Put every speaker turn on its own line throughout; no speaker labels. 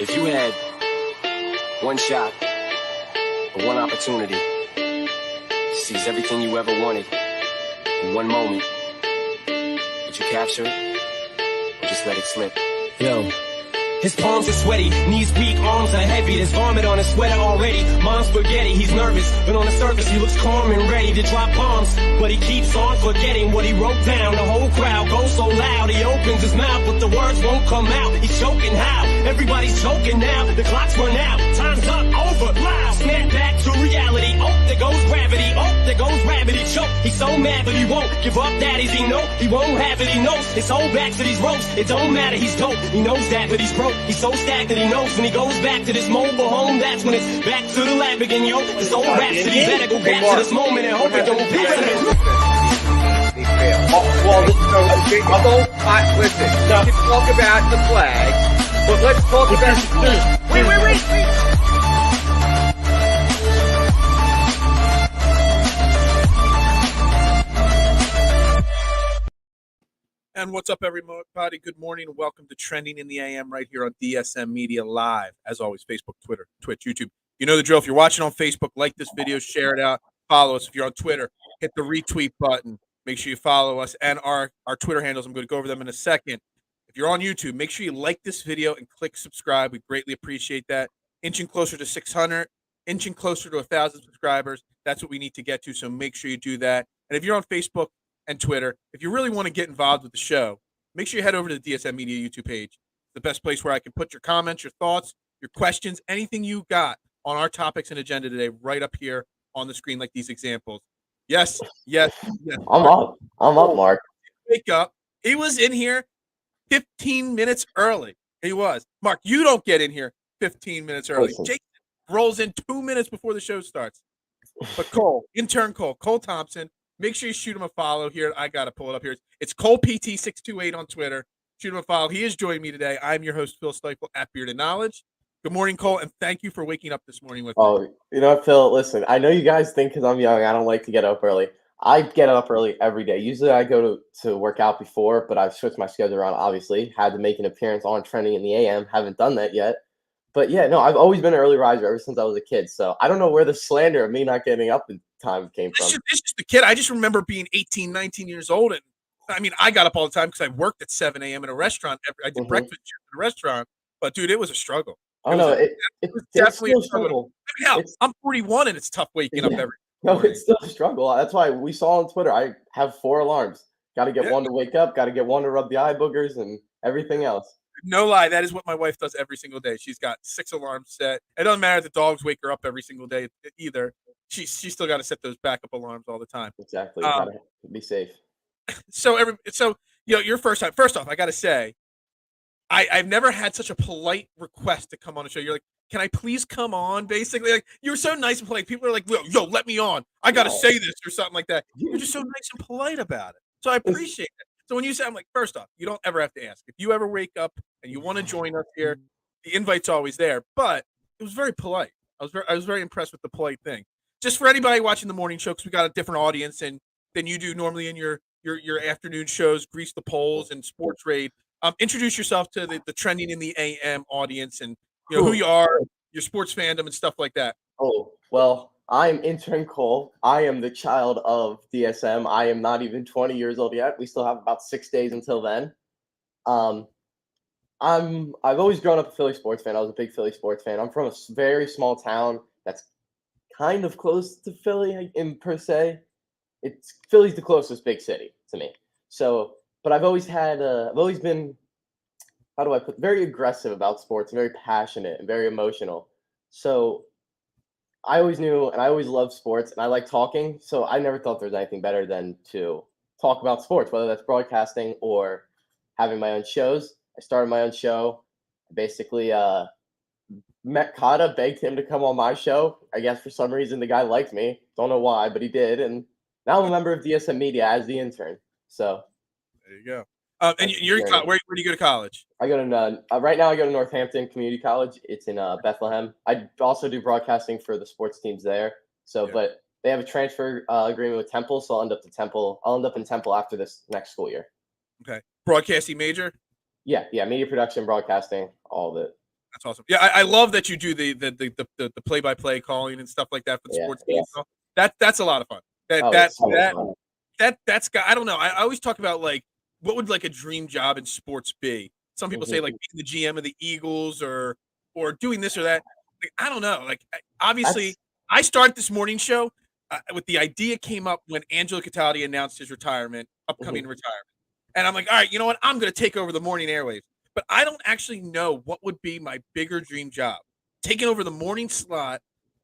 If you had one shot or one opportunity to seize everything you ever wanted in one moment, would you capture it or just let it slip? Yo. His palms are sweaty, knees weak, arms are heavy. There's vomit on his sweater already. Mom's spaghetti, he's nervous, but on the surface he looks calm and ready to drop bombs. But he keeps on forgetting what he wrote down. The whole crowd goes so loud, he opens his mouth, but the words won't come out. He's choking how? Everybody's choking now. The clock's run out, time's up, over, loud. Snap back to reality. Oh, there goes gravity. Oh, there goes rabbit. He choke. He's so mad, but he won't give up. Daddies, he know he won't have it. He knows his whole back to these ropes. It don't matter, he's dope. He knows that, but he's broke. He's so stacked that he knows when he goes back to this mobile home, that's when it's back to the lab again, yo. This old rhapsody better go back to this moment and hope it don't pass him.
Listen, we can talk about the flag, but let's talk about the Wait.
And what's up, everybody? Good morning and welcome to Trending in the AM right here on DSM Media Live. As always, Facebook, Twitter, Twitch, YouTube. You know the drill. If you're watching on Facebook, like this video, share it out, follow us. If you're on Twitter, hit the retweet button. Make sure you follow us and our Twitter handles. I'm going to go over them in a second. If you're on YouTube, make sure you like this video and click subscribe. We greatly appreciate that. Inching closer to 600, inching closer to 1,000 subscribers. That's what we need to get to, so make sure you do that. And if you're on Facebook and Twitter, if you really want to get involved with the show, make sure you head over to the DSM Media YouTube page. It's the best place where I can put your comments, your thoughts, your questions, anything you got on our topics and agenda today right up here on the screen like these examples. Yes.
I'm up, Mark.
Wake up. He was in here 15 minutes early. He was. Mark, you don't get in here 15 minutes early.
Listen.
Jake rolls in 2 minutes before the show starts. But Cole Thompson, make sure you shoot him a follow here. I got to pull it up here. It's ColePT628 on Twitter. Shoot him a follow. He is joining me today. I'm your host, Phil Stifle at Bearded Knowledge. Good morning, Cole, and thank you for waking up this morning with me.
Oh, you know what, Phil? Listen, I know you guys think because I'm young, I don't like to get up early. I get up early every day. Usually I go to work out before, but I've switched my schedule around, obviously. Had to make an appearance on Trending in the AM. Haven't done that yet. But yeah, no, I've always been an early riser ever since I was a kid. So I don't know where the slander of me not getting up in time came from.
It's just a kid. I just remember being 18, 19 years old. And I mean, I got up all the time because I worked at 7 a.m. in a restaurant. I did breakfast at a restaurant. But, dude, it was a struggle.
It's
definitely
still
a struggle. I mean, I'm 41 and it's tough waking up every
No,
morning.
it's still a struggle. That's why we saw on Twitter, I have 4 alarms. Got to get one to wake up, got to get one to rub the eye boogers and everything else.
No lie, that is what my wife does every single day. She's got 6 alarms set. It doesn't matter if the dogs wake her up every single day either. She's still got to set those backup alarms all the time.
Exactly. Gotta be safe.
So your first time. First off, I got to say, I've never had such a polite request to come on the show. You're like, can I please come on? Basically, like you're so nice and polite. People are like, yo, let me on. I got to say this or something like that. You're just so nice and polite about it. So I appreciate it. So when you say, I'm like, first off, you don't ever have to ask. If you ever wake up and you want to join us here, the invite's always there. But it was very polite. I was very impressed with the polite thing. Just for anybody watching the morning show, because we got a different audience than you do normally in your afternoon shows, Grease the Polls and Sports Raid. Introduce yourself to the Trending in the AM audience and who you are, your sports fandom and stuff like that.
Oh, well, I'm intern Cole. I am the child of DSM. I am not even 20 years old yet. We still have about 6 days until then. I've always grown up a Philly sports fan. I was a big Philly sports fan. I'm from a very small town that's kind of close to Philly in per se. Philly's the closest big city to me. So, but I've always been, how do I put, very aggressive about sports, very passionate and very emotional. So I always knew, and I always loved sports, and I like talking. So I never thought there was anything better than to talk about sports, whether that's broadcasting or having my own shows. I started my own show. Basically, met Kata, begged him to come on my show. I guess for some reason the guy liked me. Don't know why, but he did. And now I'm a member of DSM Media as the intern. So
there you go. And you're in where do you go to college?
I go to right now. I go to Northampton Community College. It's in Bethlehem. I also do broadcasting for the sports teams there. So, but they have a transfer agreement with Temple, so I'll end up in Temple after this next school year.
Okay, broadcasting major.
Yeah, media production, broadcasting, all of it.
That's awesome. Yeah, I love that you do the play-by-play calling and stuff like that for the sports games. That's a lot of fun. That's got. I don't know. I always talk about like what would like a dream job in sports be. Some people say like being the GM of the Eagles or doing this or that. Like, I don't know. Like obviously, I started this morning show with the idea came up when Angelo Cataldi announced his upcoming retirement, and I'm like, all right, you know what? I'm going to take over the morning airwaves. But I don't actually know what would be my bigger dream job. Taking over the morning slot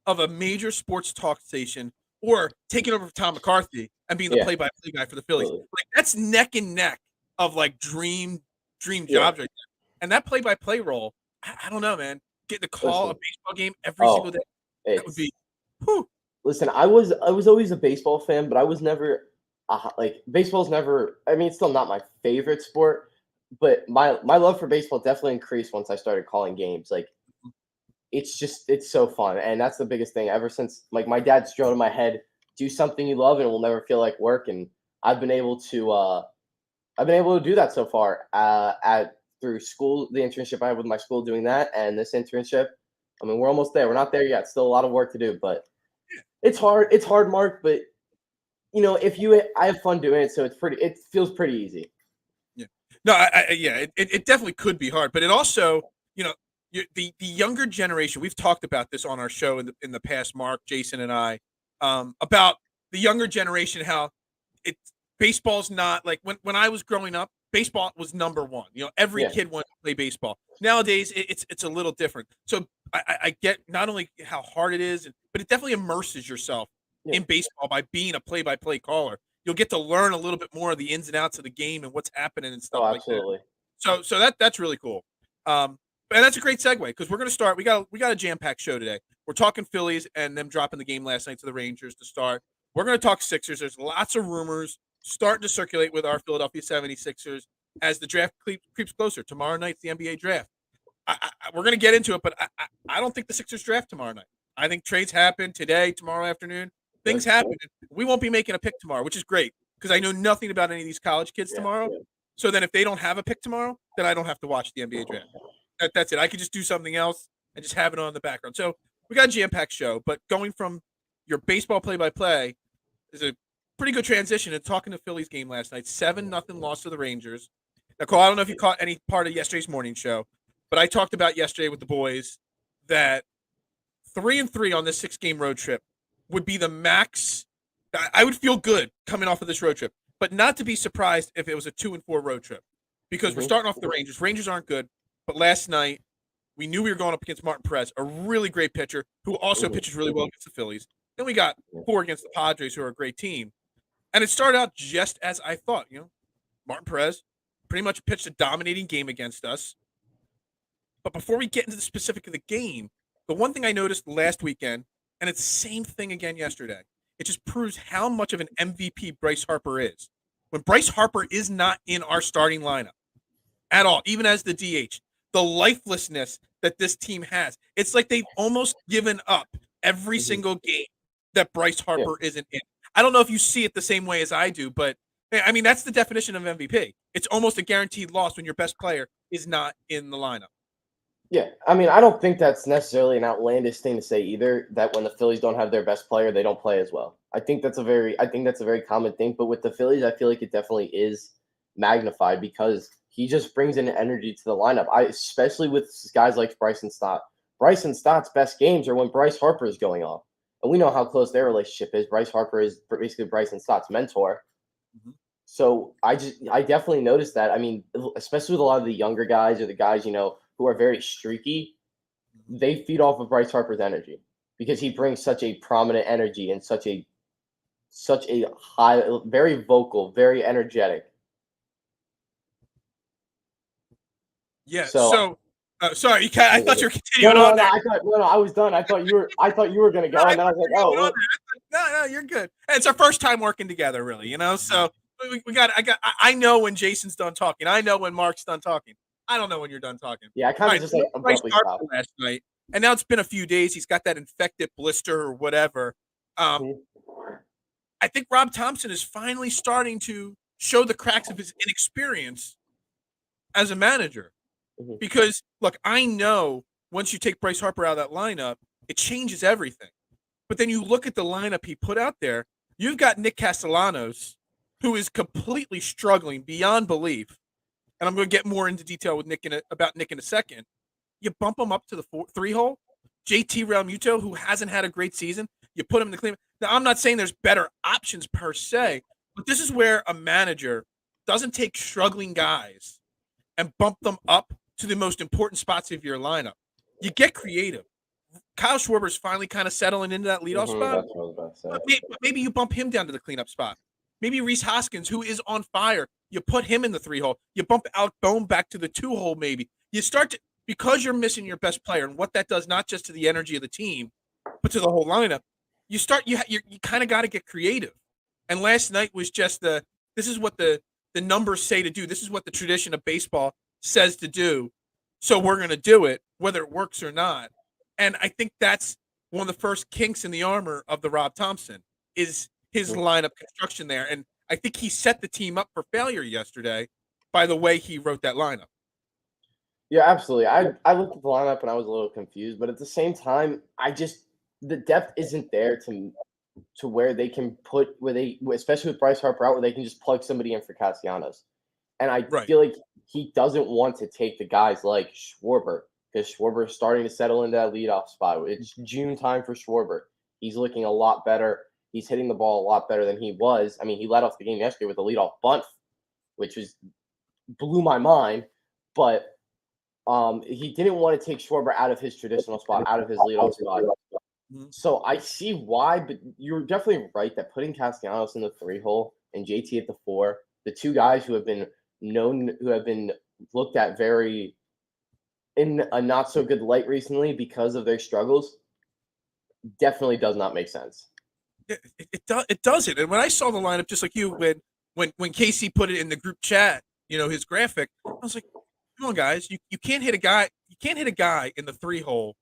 of a major sports talk station or taking over for Tom McCarthy and being the play-by-play guy for the Phillies. Like that's neck and neck of like dream jobs right there. And that play-by-play role, I don't know, man. Getting to call a baseball game every single day. That would be
Listen, I was always a baseball fan, but I was never baseball's never it's still not my favorite sport. But my love for baseball definitely increased once I started calling games. Like, it's so fun, and that's the biggest thing. Ever since like my dad's drilled in my head, do something you love, and it will never feel like work. And I've been able to do that so far. Through school, the internship I have with my school, doing that, and this internship. I mean, we're almost there. We're not there yet. Still a lot of work to do, but it's hard. It's hard, Mark. But I have fun doing it, so it feels pretty easy.
No, it definitely could be hard, but it also, the younger generation. We've talked about this on our show in the past, Mark, Jason, and I, about the younger generation. How baseball's not like when I was growing up. Baseball was number one. Every kid wanted to play baseball. Nowadays, it's a little different. So I get not only how hard it is, but it definitely immerses yourself in baseball by being a play-by-play caller. You'll get to learn a little bit more of the ins and outs of the game and what's happening and stuff like that. So that's really cool. And that's a great segue because we're going to start. We got a jam-packed show today. We're talking Phillies and them dropping the game last night to the Rangers to start. We're going to talk Sixers. There's lots of rumors starting to circulate with our Philadelphia 76ers as the draft creeps closer. Tomorrow night's the NBA draft. We're going to get into it, but I don't think the Sixers draft tomorrow night. I think trades happen today, tomorrow afternoon. Things happen. We won't be making a pick tomorrow, which is great because I know nothing about any of these college kids tomorrow. So then if they don't have a pick tomorrow, then I don't have to watch the NBA draft. That's it. I could just do something else and just have it on in the background. So we got a jam-packed show, but going from your baseball play-by-play is a pretty good transition to talking to Phillies game last night. 7-0 loss to the Rangers. Now, Cole, I don't know if you caught any part of yesterday's morning show, but I talked about yesterday with the boys that 3-3 on this 6-game road trip would be the max. I would feel good coming off of this road trip, but not to be surprised if it was a 2-4 road trip because we're starting off the Rangers. Rangers aren't good, but last night we knew we were going up against Martin Perez, a really great pitcher who also pitches really well against the Phillies. Then we got 4 against the Padres, who are a great team. And it started out just as I thought. Martin Perez pretty much pitched a dominating game against us. But before we get into the specific of the game, the one thing I noticed last weekend, and it's the same thing again yesterday, it just proves how much of an MVP Bryce Harper is. When Bryce Harper is not in our starting lineup at all, even as the DH, the lifelessness that this team has, it's like they've almost given up every single game that Bryce Harper isn't in. I don't know if you see it the same way as I do, but I mean, that's the definition of MVP. It's almost a guaranteed loss when your best player is not in the lineup.
Yeah, I mean, I don't think that's necessarily an outlandish thing to say either, that when the Phillies don't have their best player, they don't play as well. I think that's a very common thing. But with the Phillies, I feel like it definitely is magnified because he just brings in energy to the lineup. Especially with guys like Bryson Stott. Bryson Stott's best games are when Bryce Harper is going off. And we know how close their relationship is. Bryce Harper is basically Bryson Stott's mentor. So I definitely noticed that. I mean, especially with a lot of the younger guys or the guys, who are very streaky, they feed off of Bryce Harper's energy because he brings such a prominent energy and such a high, very vocal, very energetic.
Yeah. So sorry, I thought you were continuing on there.
I was done. I thought you were going to go, and then I was like, oh, well.
No, you're good. And it's our first time working together, really. So I know when Jason's done talking. I know when Mark's done talking. I don't know when you're done talking.
Yeah, I kind of just abruptly stopped
last night, and now it's been a few days. He's got that infected blister or whatever. I think Rob Thompson is finally starting to show the cracks of his inexperience as a manager. Because look, I know once you take Bryce Harper out of that lineup, it changes everything. But then you look at the lineup he put out there, you've got Nick Castellanos, who is completely struggling beyond belief. And I'm going to get more into detail with about Nick in a second. You bump him up to the 3 hole. JT Realmuto, who hasn't had a great season, you put him in the clean. Now, I'm not saying there's better options per se, but this is where a manager doesn't take struggling guys and bump them up to the most important spots of your lineup. You get creative. Kyle Schwarber's finally kind of settling into that leadoff spot.
That's what I was about to say.
Maybe you bump him down to the cleanup spot. Maybe Reese Hoskins, who is on fire, you put him in the 3 hole. You bump Alec Bohm back to the 2 hole maybe. You start to, because you're missing your best player, and what that does not just to the energy of the team, but to the whole lineup, you kind of got to get creative. And last night was just this is what the numbers say to do. This is what the tradition of baseball says to do. So we're going to do it, whether it works or not. And I think that's one of the first kinks in the armor of the Rob Thompson is his lineup construction there. And I think he set the team up for failure yesterday by the way he wrote that lineup.
Yeah, absolutely. I looked at the lineup and I was a little confused, but at the same time, the depth isn't there to where they can especially with Bryce Harper out, where they can just plug somebody in for Castellanos. And I feel like he doesn't want to take the guys like Schwarber, because Schwarber is starting to settle into that leadoff spot. It's June time for Schwarber. He's looking a lot better. He's hitting the ball a lot better than he was. I mean, he led off the game yesterday with a leadoff bunt, which blew my mind. But he didn't want to take Schwarber out of his traditional spot, out of his leadoff spot. So I see why, but you're definitely right that putting Castellanos in the 3 hole and JT at the 4, the 2 guys who have been looked at very in a not so good light recently because of their struggles, definitely does not make sense.
It doesn't. And when I saw the lineup, just like you, when Casey put it in the group chat, his graphic, I was like, come on, guys, you can't hit a guy. You can't hit a guy in the 3 hole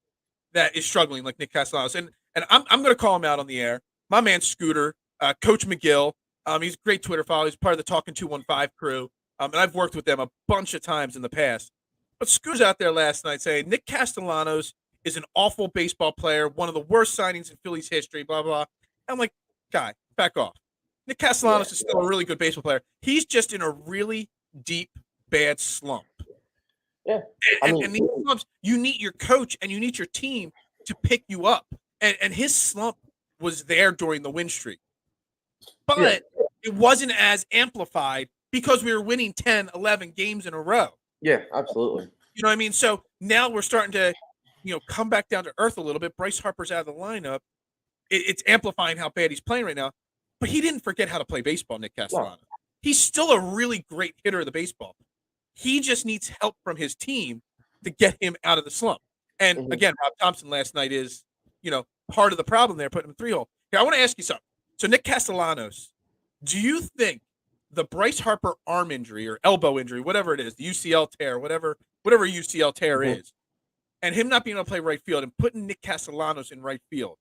that is struggling like Nick Castellanos. And I'm going to call him out on the air. My man Scooter, Coach McGill. He's a great Twitter follower. He's part of the Talking 215 crew. And I've worked with them a bunch of times in the past. But Scooter's out there last night saying Nick Castellanos is an awful baseball player, one of the worst signings in Phillies history, blah, blah. I'm like, guy, back off. Nick Castellanos is still a really good baseball player. He's just in a really deep, bad slump.
Yeah.
And these slumps, you need your coach and you need your team to pick you up. And his slump was there during the win streak. But it wasn't as amplified because we were winning 10, 11 games in a row.
Yeah, absolutely.
You know what I mean? So now we're starting to, come back down to earth a little bit. Bryce Harper's out of the lineup. It's amplifying how bad he's playing right now. But he didn't forget how to play baseball, Nick Castellanos. No. He's still a really great hitter of the baseball. He just needs help from his team to get him out of the slump. And again, Rob Thompson last night is, part of the problem there, putting him in 3 hole. Here, I want to ask you something. So Nick Castellanos, do you think the Bryce Harper arm injury or elbow injury, whatever it is, the UCL tear, whatever UCL tear is, and him not being able to play right field and putting Nick Castellanos in right field,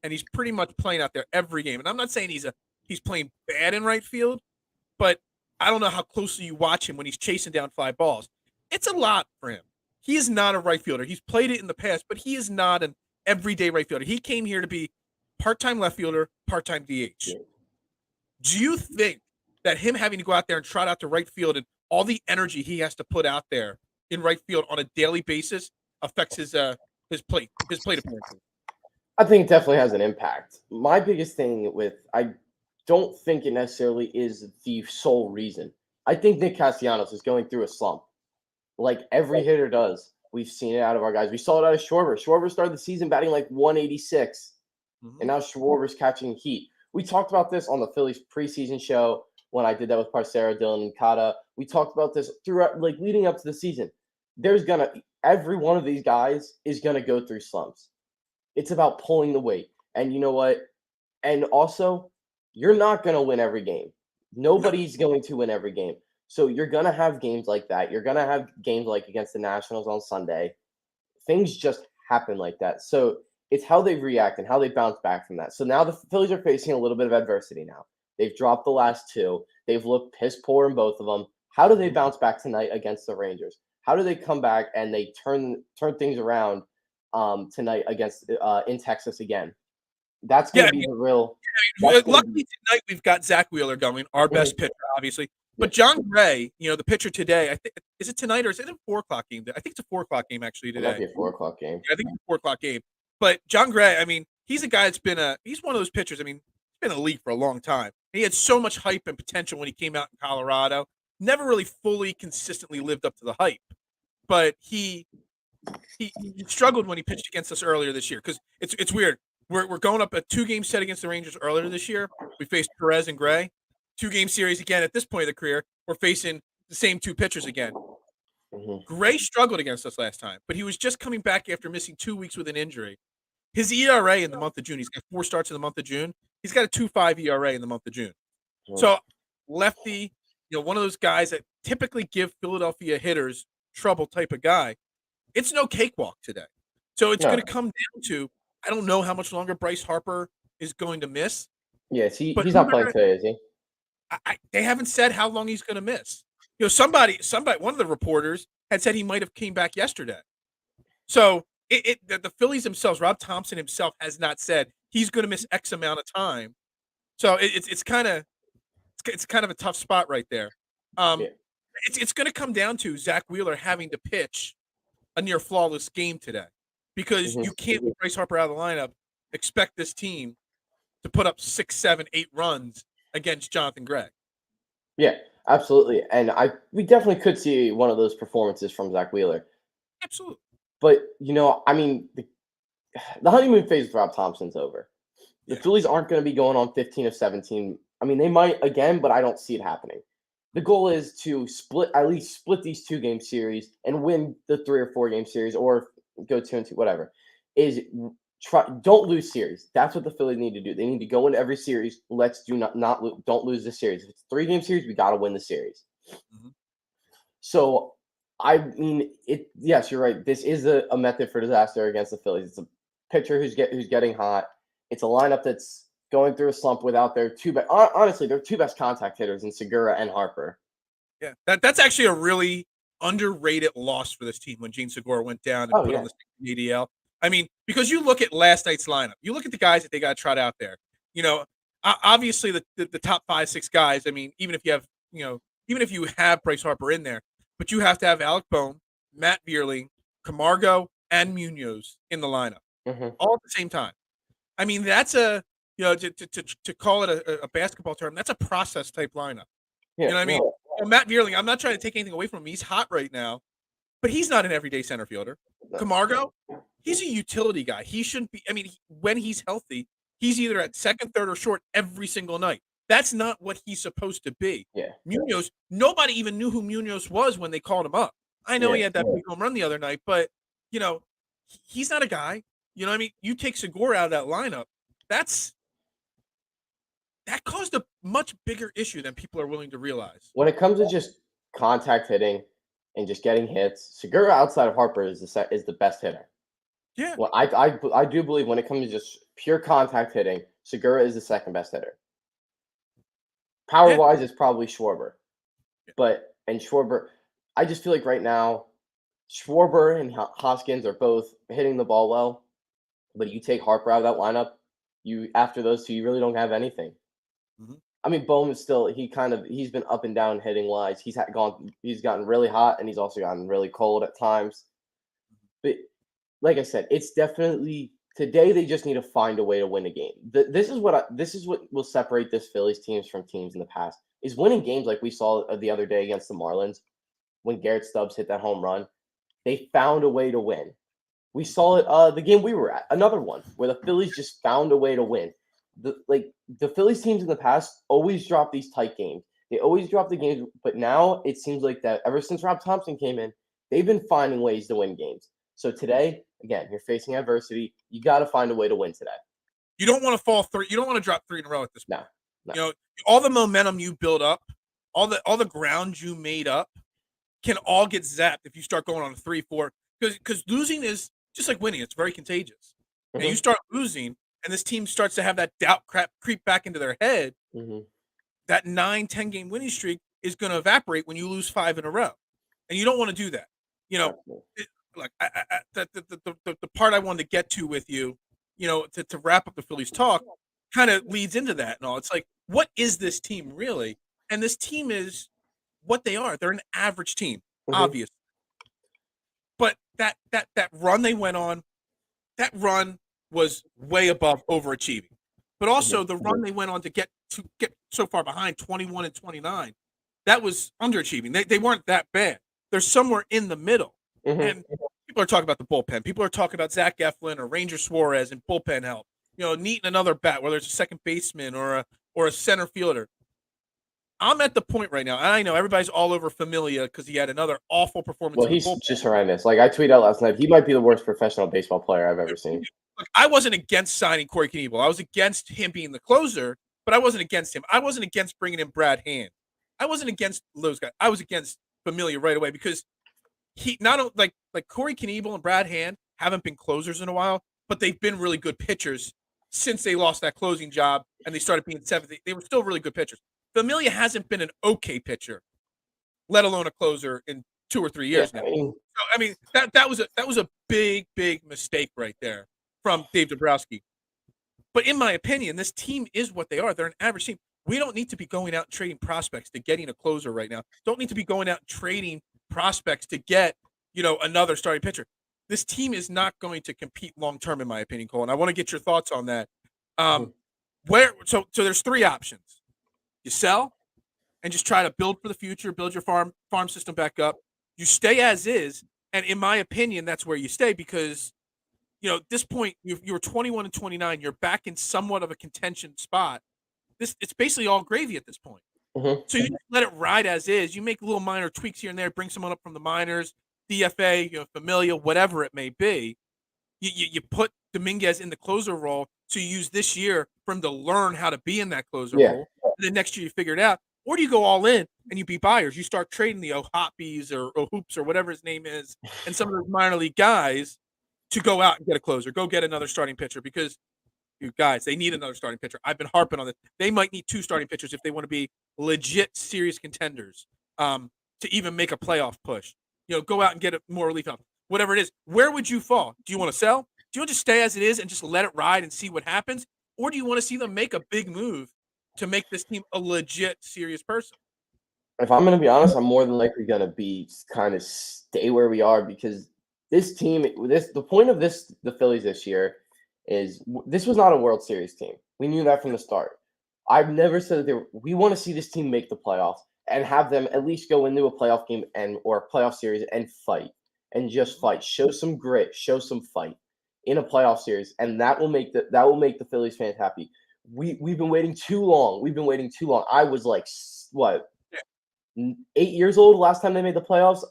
and he's pretty much playing out there every game. And I'm not saying he's playing bad in right field, but I don't know how closely you watch him when he's chasing down fly balls. It's a lot for him. He is not a right fielder. He's played it in the past, but he is not an everyday right fielder. He came here to be part-time left fielder, part-time DH. Do you think that him having to go out there and trot out to right field and all the energy he has to put out there in right field on a daily basis affects his plate appearance?
I think it definitely has an impact. My biggest thing I don't think it necessarily is the sole reason. I think Nick Castellanos is going through a slump. Like every hitter does. We've seen it out of our guys. We saw it out of Schwarber. Schwarber started the season batting like 186. And now Schwarber's catching heat. We talked about this on the Phillies preseason show when I did that with Parcero, Dylan, and Kata. We talked about this throughout, leading up to the season. Every one of these guys is gonna go through slumps. It's about pulling the weight. And you know what? And also, you're not gonna win every game. Nobody's going to win every game. So you're gonna have games like that. You're gonna have games like against the Nationals on Sunday. Things just happen like that. So it's how they react and how they bounce back from that. So now the Phillies are facing a little bit of adversity now. They've dropped the last 2. They've looked piss poor in both of them. How do they bounce back tonight against the Rangers? How do they come back and they turn things around tonight against in Texas again? That's going to be the real.
Luckily tonight we've got Zach Wheeler going, our best pitcher, obviously. But John Gray, the pitcher today, I think, is it tonight or is it a 4:00 game? I think it's a 4:00 game actually today.
It might be a 4:00 game.
Yeah, I think it's a 4:00 game. But John Gray, I mean, he's a guy that's he's one of those pitchers. I mean, he's been in the league for a long time. He had so much hype and potential when he came out in Colorado. Never really fully consistently lived up to the hype. But he struggled when he pitched against us earlier this year because it's weird. We're going up a 2-game set against the Rangers earlier this year. We faced Perez and Gray. 2-game series again at this point of the career. We're facing the same 2 pitchers again. Gray struggled against us last time, but he was just coming back after missing 2 weeks with an injury. His ERA in the month of June, he's got 4 starts in the month of June. He's got a 2.5 ERA in the month of June. So lefty, one of those guys that typically give Philadelphia hitters trouble type of guy. It's no cakewalk today. So it's going to come down to, I don't know how much longer Bryce Harper is going to miss.
Yes, he's not playing today, is he?
They haven't said how long he's going to miss. Somebody, one of the reporters had said he might have came back yesterday. So the Phillies themselves, Rob Thompson himself, has not said he's going to miss X amount of time. So it's kind of a tough spot right there. It's going to come down to Zach Wheeler having to pitch a near flawless game today because you can't, with Bryce Harper out of the lineup, expect this team to put up 6, 7, 8 runs against Jonathan Gray.
Yeah, absolutely. And we definitely could see one of those performances from Zach Wheeler.
Absolutely.
But, I mean, the honeymoon phase with Rob Thompson's over. The Phillies aren't going to be going on 15 of 17. I mean, they might again, but I don't see it happening. The goal is to at least split these 2-game series and win the 3 or 4 game series or go 2-2, whatever. Don't lose series. That's what the Phillies need to do. They need to go into every series. Let's don't lose the series. If it's a 3-game series, we got to win the series. So, I mean, yes, you're right. This is a method for disaster against the Phillies. It's a pitcher who's getting hot. It's a lineup that's going through a slump without their honestly, their 2 best contact hitters in Segura and Harper.
Yeah, that's actually a really underrated loss for this team when Gene Segura went down and put on the ADL. I mean, because you look at last night's lineup, you look at the guys that they got to trot out there. Obviously the top 5, 6 guys. I mean, even if you have Bryce Harper in there, but you have to have Alec Bohm, Matt Vierling, Camargo, and Munoz in the lineup all at the same time. I mean, that's to call it a basketball term, that's a process type lineup.
Yeah,
you know what I mean? Matt Vierling, I'm not trying to take anything away from him. He's hot right now, but he's not an everyday center fielder. Camargo, he's a utility guy. He shouldn't be. I mean, when he's healthy, he's either at second, third, or short every single night. That's not what he's supposed to be.
Yeah.
Munoz, nobody even knew who Munoz was when they called him up. I know he had that big home run the other night, but, he's not a guy. You know what I mean? You take Segura out of that lineup, that caused a much bigger issue than people are willing to realize.
When it comes to just contact hitting and just getting hits, Segura outside of Harper is the best hitter.
Yeah.
Well, I do believe when it comes to just pure contact hitting, Segura is the second best hitter. Power-wise, it's probably Schwarber. And Schwarber, I just feel like right now, Schwarber and Hoskins are both hitting the ball well, but you take Harper out of that lineup, after those 2, you really don't have anything. I mean, Bohm is still he's been up and down hitting wise. He's gotten really hot and he's also gotten really cold at times. But like I said, it's definitely today they just need to find a way to win a game. This is what will separate this Phillies teams from teams in the past is winning games like we saw the other day against the Marlins when Garrett Stubbs hit that home run. They found a way to win. We saw it the game we were at, another one where the Phillies just found a way to win. The Phillies teams in the past always drop these tight games. They always drop the games, but now it seems like that ever since Rob Thompson came in, they've been finding ways to win games. So today, again, you're facing adversity. You got to find a way to win today.
You don't want to fall 3. You don't want to drop 3 in a row at this point.
No.
All the momentum you build up, all the ground you made up, can all get zapped if you start going on a 3-4. Because losing is just like winning. It's very contagious. And you start losing, and this team starts to have that doubt creep back into their head. That 9-10 game winning streak is going to evaporate when you lose 5 in a row. And you don't want to do that. You know, look, the part I wanted to get to with you, to wrap up the Phillies talk, kind of leads into that and all. It's like, what is this team really? And this team is what they are. They're an average team, obviously. But that run they went on, that run was way above overachieving. But also the run they went on to get so far behind, 21 and 29, that was underachieving. They weren't that bad. They're somewhere in the middle. And people are talking about the bullpen. People are talking about Zach Eflin or Ranger Suarez and bullpen help. Needing another bat, whether it's a second baseman or a center fielder. I'm at the point right now, and I know everybody's all over Familia because he had another awful performance.
Well, he's just horrendous. Like I tweeted out last night, he might be the worst professional baseball player I've ever seen.
Look, I wasn't against signing Corey Knebel. I was against him being the closer, but I wasn't against him. I wasn't against bringing in Brad Hand. I wasn't against those guys. I was against Familia right away because he not like Corey Knebel and Brad Hand haven't been closers in a while, but they've been really good pitchers since they lost that closing job and they started being seventh. They were still really good pitchers. Familia hasn't been an okay pitcher, let alone a closer, in 2 or 3 years now. That was a big mistake right there from Dave Dombrowski. But in my opinion, this team is what they are. They're an average team. We don't need to be going out and trading prospects to getting a closer right now. Don't need to be going out and trading prospects to get, another starting pitcher. This team is not going to compete long term, in my opinion, Cole. And I want to get your thoughts on that. So there's 3 options. You sell and just try to build for the future, build your farm system back up. You stay as is, and in my opinion, that's where you stay because, at this point, you're 21 and 29. You're back in somewhat of a contention spot. It's basically all gravy at this point. So you just let it ride as is. You make little minor tweaks here and there, bring someone up from the minors, DFA, Familia, whatever it may be. You put Dominguez in the closer role, so you use this year for him to learn how to be in that closer role. And then next year you figure it out. Or do you go all in and you be buyers? You start trading the O'Hoppies or O'Hoops or whatever his name is and some of those minor league guys to go out and get a closer. Go get another starting pitcher because, you guys, they need another starting pitcher. I've been harping on this. They might need 2 starting pitchers if they want to be legit serious contenders to even make a playoff push. Go out and get more relief help. Whatever it is. Where would you fall? Do you want to sell? Do you want to stay as it is and just let it ride and see what happens? Or do you want to see them make a big move to make this team a legit serious person?
If I'm going to be honest, I'm more than likely going to be kind of stay where we are because this team, the point of the Phillies this year is this was not a World Series team. We knew that from the start. I've never said that we want to see this team make the playoffs and have them at least go into a playoff game or a playoff series and fight and just fight. Show some grit, show some fight in a playoff series, and that will make the Phillies fans happy. We've been waiting too long. I was like, what, 8 years old last time they made the playoffs?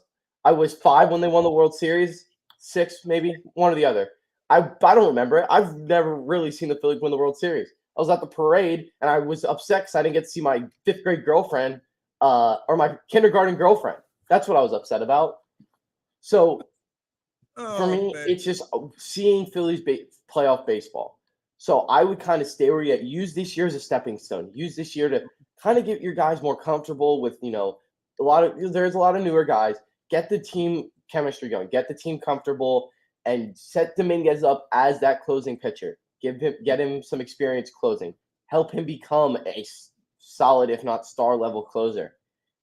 I was 5 when they won the World Series, 6 maybe, one or the other. I don't remember it. I've never really seen the Phillies win the World Series. I was at the parade, and I was upset because I didn't get to see my 5th grade girlfriend or my kindergarten girlfriend. That's what I was upset about. So for me, it's just seeing Phillies playoff baseball. So I would kind of stay where you at. Use this year as a stepping stone. Use this year to kind of get your guys more comfortable with, there's a lot of newer guys. Get the team chemistry going. Get the team comfortable and set Dominguez up as that closing pitcher. Get him some experience closing. Help him become a solid, if not star level closer.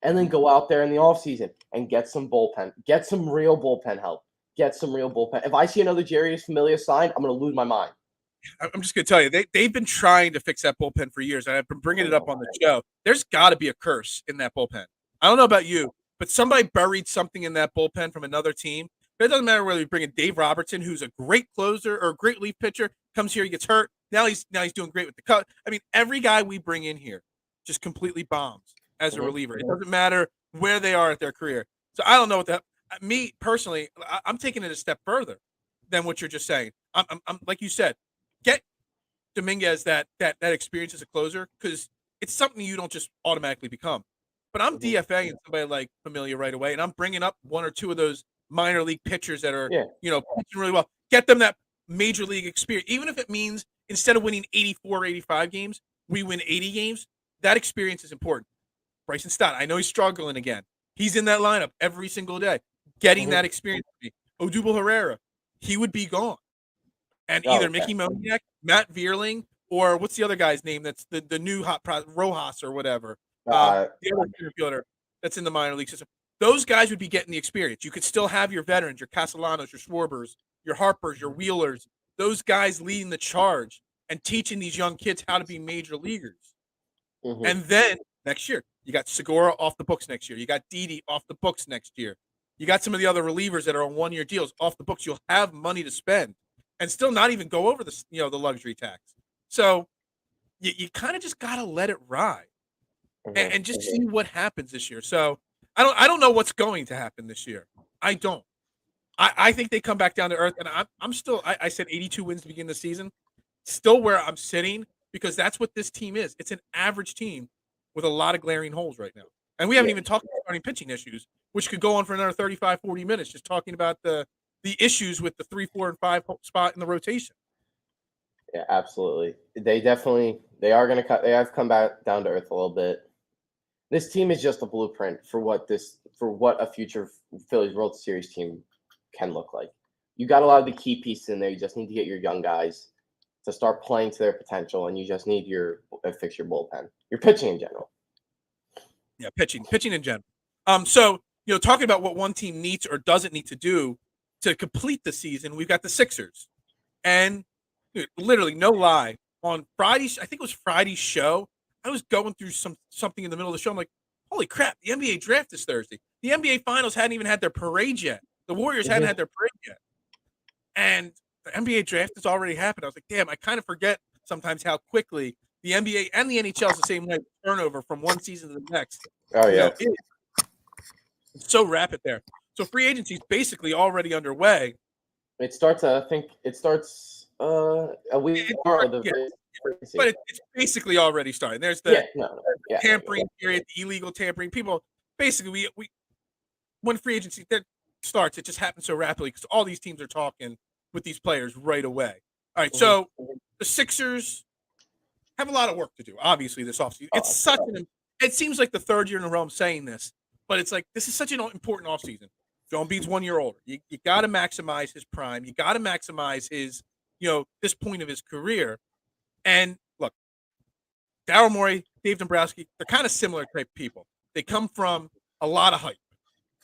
And then go out there in the offseason and get some bullpen. Get some real bullpen help. If I see another Jarius Familia signed, I'm going to lose my mind.
I'm just going to tell you, they've been trying to fix that bullpen for years, and I've been bringing it up on the show. There's got to be a curse in that bullpen. I don't know about you, but somebody buried something in that bullpen from another team. But it doesn't matter whether you bring in Dave Robertson, who's a great closer or a great relief pitcher, comes here, he gets hurt. Now he's doing great with the cut. I mean, every guy we bring in here just completely bombs as a reliever. It doesn't matter where they are at their career. So I don't know what me personally, I'm taking it a step further than what you're just saying. I'm like you said, get Dominguez that experience as a closer because it's something you don't just automatically become. But I'm DFAing somebody like Familia right away, and I'm bringing up 1 or 2 of those minor league pitchers that are pitching really well. Get them that major league experience, even if it means instead of winning 84, 85 games, we win 80 games. That experience is important. Bryson Stott, I know he's struggling again. He's in that lineup every single day. getting that experience. Odubel Herrera, he would be gone. And either Mickey Moniak, Matt Vierling, or what's the other guy's name that's the new Rojas or whatever. The other fielder that's in the minor league system. Those guys would be getting the experience. You could still have your veterans, your Castellanos, your Schwarbers, your Harpers, your Wheelers, those guys leading the charge and teaching these young kids how to be major leaguers. And then next year, you got Segura off the books next year. You got Didi off the books next year. You got some of the other relievers that are on one-year deals off the books. You'll have money to spend and still not even go over the luxury tax. So you kind of just got to let it ride and just see what happens this year. So I don't know what's going to happen this year. I don't. I think they come back down to earth, and I'm still. I said 82 wins to begin the season. Still where I'm sitting because that's what this team is. It's an average team with a lot of glaring holes right now, and we haven't even talked about starting pitching issues, which could go on for another 35, 40 minutes, just talking about the issues with the 3, 4, and 5 spot in the rotation.
Yeah, absolutely. They are going to cut. They have come back down to earth a little bit. This team is just a blueprint for what a future Phillies World Series team can look like. You got a lot of the key pieces in there. You just need to get your young guys to start playing to their potential, and you just need fix your bullpen, your pitching in general.
Yeah, pitching in general. So talking about what one team needs or doesn't need to do to complete the season, we've got the Sixers, and literally no lie, on Friday, I think it was Friday's show, I was going through something in the middle of the show. I'm like, holy crap, the NBA draft is Thursday. The NBA Finals hadn't even had their parade yet. The Warriors hadn't had their parade yet. And the NBA draft has already happened. I was like, damn, I kind of forget sometimes how quickly the NBA and the NHL is the same way, turnover from one season to the next.
Oh, yeah.
It's so rapid there. So free agency is basically already underway.
It starts a week before
but it's basically already starting. There's the tampering period, the illegal tampering. People basically, we when free agency starts, it just happens so rapidly because all these teams are talking with these players right away. All right, so the Sixers have a lot of work to do. Obviously, this offseason, it seems like the third year in a row I'm saying this, but it's like this is such an important offseason. Joel Embiid's 1 year older. You got to maximize his prime. You got to maximize his this point of his career. And look, Daryl Morey, Dave Dombrowski, they're kind of similar type people. They come from a lot of hype.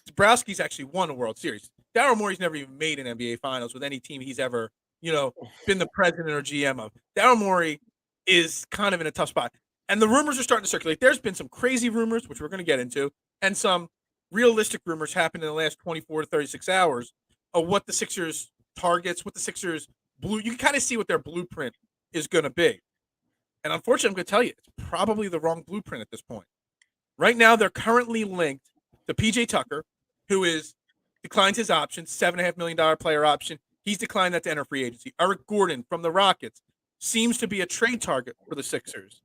Dombrowski's actually won a World Series. Daryl Morey's never even made an NBA Finals with any team he's ever, been the president or GM of. Daryl Morey is kind of in a tough spot. And the rumors are starting to circulate. There's been some crazy rumors, which we're going to get into, and some realistic rumors happened in the last 24 to 36 hours of what the Sixers targets, what the Sixers you can kind of see what their blueprint is going to be. And unfortunately, I'm going to tell you, it's probably the wrong blueprint at this point. Right now, they're currently linked to PJ Tucker, who is declined his option, $7.5 million player option. He's declined that to enter free agency. Eric Gordon from the Rockets seems to be a trade target for the Sixers.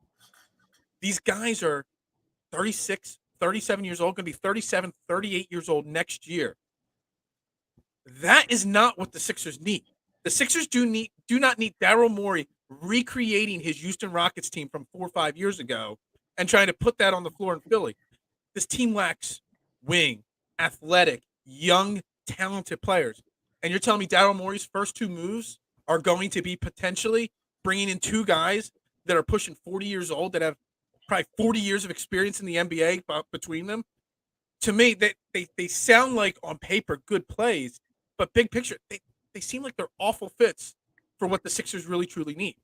These guys are 36, 37 years old, going to be 37, 38 years old next year. That is not what the Sixers need. The Sixers do not need Daryl Morey recreating his Houston Rockets team from 4 or 5 years ago and trying to put that on the floor in Philly. This team lacks wing, athletic, young, talented players. And you're telling me Daryl Morey's first 2 moves are going to be potentially bringing in 2 guys that are pushing 40 years old that have probably 40 years of experience in the NBA between them? To me, they sound like on paper good plays, but big picture, they seem like they're awful fits for what the Sixers really truly need.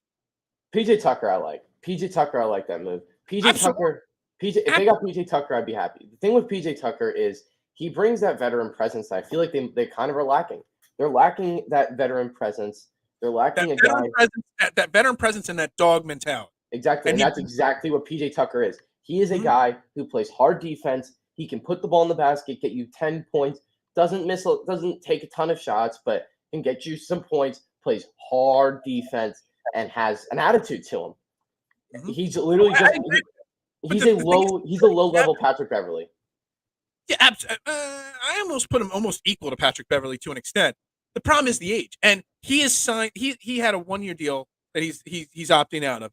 PJ Tucker, I like. PJ Tucker, I like that move. If they got PJ Tucker, I'd be happy. The thing with PJ Tucker is he brings that veteran presence that I feel like they kind of are lacking. They're lacking that veteran presence. They're lacking
that veteran presence and that dog mentality.
Exactly, and that's exactly what PJ Tucker is. He is a guy who plays hard defense. He can put the ball in the basket, get you 10 points, doesn't take a ton of shots, but can get you some points, plays hard defense, and has an attitude to him. He's literally he's a low level Patrick Beverley.
Yeah, I almost put him almost equal to Patrick Beverley to an extent. The problem is the age, and he is signed. He had a 1 year deal that he's opting out of.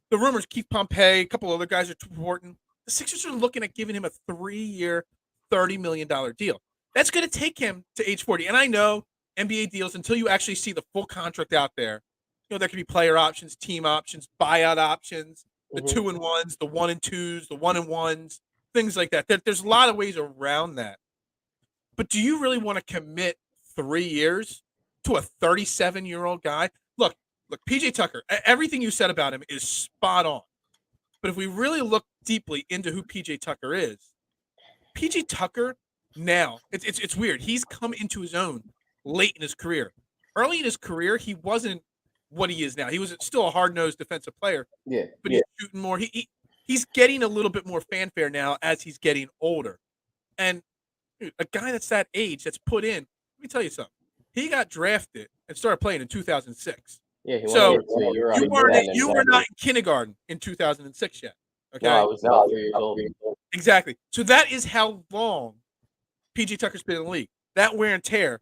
The rumors, Keith Pompey, a couple other guys are important. The Sixers are looking at giving him a 3 year, $30 million deal. That's going to take him to age 40. And I know NBA deals, until you actually see the full contract out there, there could be player options, team options, buyout options, the 2-and-1s, the 1-and-2s, the 1-and-1s, things like that. There's a lot of ways around that. But do you really want to commit 3 years to a 37-year-old guy? Look, PJ Tucker, everything you said about him is spot on. But if we really look deeply into who PJ Tucker is, PJ Tucker now, it's weird. He's come into his own late in his career. Early in his career, he wasn't what he is now. He was still a hard-nosed defensive player.
Yeah.
But he's shooting more. He's getting a little bit more fanfare now as he's getting older. And dude, a guy that's that age, that's put in, let me tell you something. He got drafted and started playing in 2006.
Yeah,
so you were not in kindergarten in 2006 yet. Okay,
no, I was not 3 years old.
Exactly. So that is how long PJ Tucker's been in the league. That wear and tear,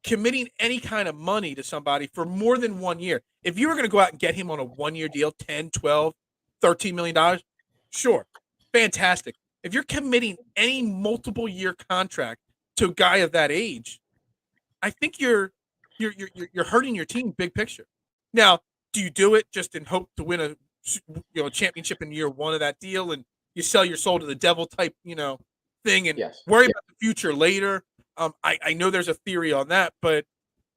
committing any kind of money to somebody for more than 1 year. If you were going to go out and get him on a 1-year deal, 10, 12, $13 million, sure, fantastic. If you're committing any multiple year contract to a guy of that age, I think you're hurting your team big picture. Now, do you do it just in hope to win a championship in year one of that deal, and you sell your soul to the devil type thing, and worry about the future later? I know there's a theory on that, but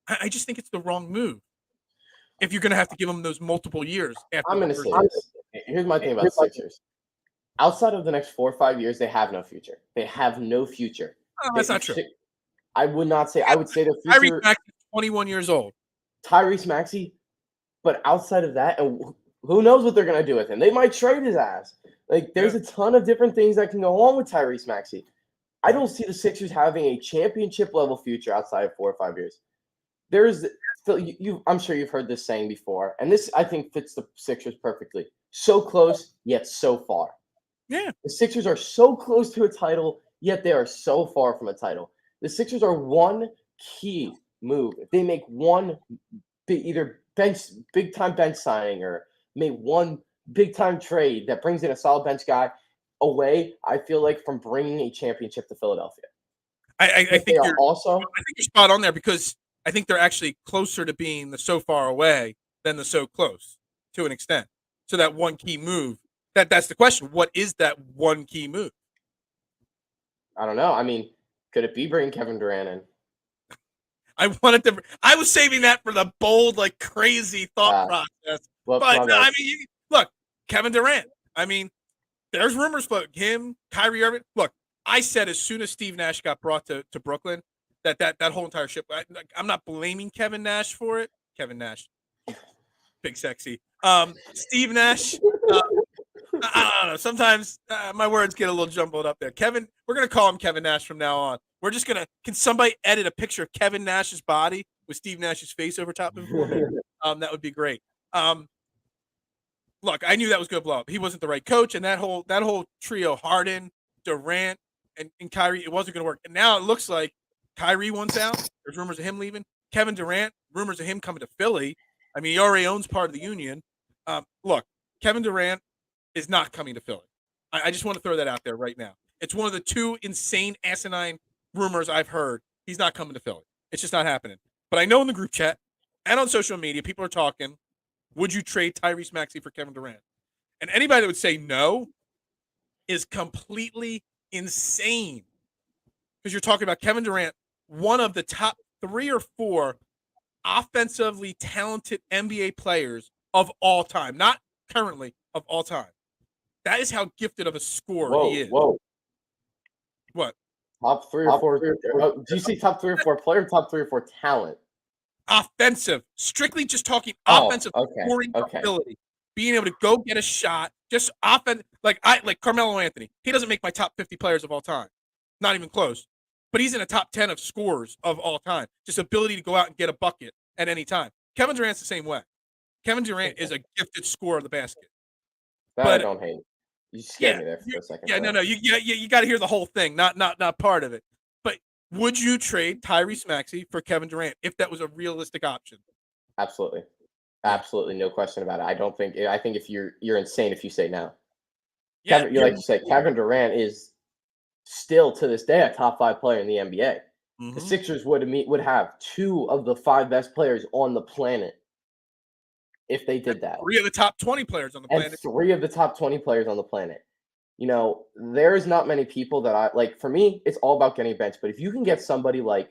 I just think it's the wrong move. If you're going to have to give them those multiple years,
I'm going to say this. Here's my thing about the Sixers. Outside of the next 4 or 5 years, they have no future. They have no future.
That's not true.
I would not say. I would say the future.
Tyrese Maxey, 21 years old.
Tyrese Maxey, but outside of that, and who knows what they're going to do with him? They might trade his ass. There's a ton of different things that can go on with Tyrese Maxey. I don't see the Sixers having a championship level future outside of 4 or 5 years. I'm sure you've heard this saying before, and this I think fits the Sixers perfectly. So close, yet so far.
Yeah.
The Sixers are so close to a title, yet they are so far from a title. The Sixers are one key move. If they make one either big time bench signing or make one big time trade that brings in a solid bench guy away, I feel like from bringing a championship to Philadelphia.
I think you're spot on there, because I think they're actually closer to being the so far away than the so close to an extent. So that one key move, that's the question. What is that one key move?
I don't know. I mean, could it be bringing Kevin Durant in?
I was saving that for the bold, crazy thought process. But I mean, look, Kevin Durant. I mean, there's rumors about him, Kyrie Irving. Look, I said as soon as Steve Nash got brought to Brooklyn, that whole entire ship. I'm not blaming Kevin Nash for it. Kevin Nash, big sexy. Steve Nash. I don't know. Sometimes my words get a little jumbled up there. We're going to call him Kevin Nash from now on. We're just going to – can somebody edit a picture of Kevin Nash's body with Steve Nash's face over top of him? That would be great. Look, I knew that was going to blow up. He wasn't the right coach, and that whole trio, Harden, Durant, and Kyrie, it wasn't going to work. And now it looks like Kyrie wants out. There's rumors of him leaving. Kevin Durant, rumors of him coming to Philly. I mean, he already owns part of the union. Look, Kevin Durant is not coming to Philly. I just want to throw that out there right now. It's one of the two insane, asinine rumors I've heard. He's not coming to Philly. It's just not happening. But I know in the group chat and on social media, people are talking, would you trade Tyrese Maxey for Kevin Durant? And anybody that would say no is completely insane. Because you're talking about Kevin Durant, one of the top 3 or 4 offensively talented NBA players of all time. Not currently, of all time. That is how gifted of a scorer he is.
Whoa.
What?
Top 3 or 4. Do you see top 3 or 4 player, top 3 or 4 talent?
Offensive. Strictly just talking offensive scoring ability. Being able to go get a shot. Just offense. Like Carmelo Anthony. He doesn't make my top 50 players of all time. Not even close. But he's in a top 10 of scorers of all time. Just ability to go out and get a bucket at any time. Kevin Durant's the same way. Kevin Durant is a gifted scorer of the basket.
But I don't hate. You scared me there for a second.
Yeah, no. You got to hear the whole thing, not part of it. But would you trade Tyrese Maxey for Kevin Durant if that was a realistic option?
Absolutely, no question about it. I think if you're insane if you say no. Yeah, like you said, Kevin Durant is still to this day a top 5 player in the NBA. The Sixers would have 2 of the 5 best players on the planet if they did that.
3 of the top 20 players on the planet.
And 3 of the top 20 players on the planet. You know, there's not many people that I like. For me, it's all about getting a bench. But if you can get somebody like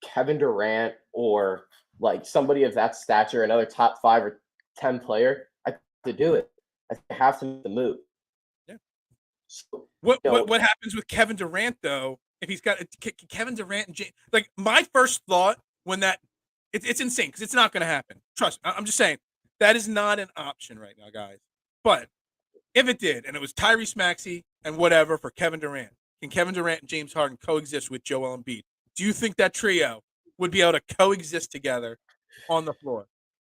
Kevin Durant or like somebody of that stature, another top 5 or 10 player, I have to do it. I have to make the move.
Yeah.
So,
what happens with Kevin Durant though? If he's got Kevin Durant and James, like my first thought when that it's insane because it's not going to happen. Trust me, I'm just saying that is not an option right now, guys. But if it did, and it was Tyrese Maxey and whatever for Kevin Durant, can Kevin Durant and James Harden coexist with Joel Embiid? Do you think that trio would be able to coexist together on the floor?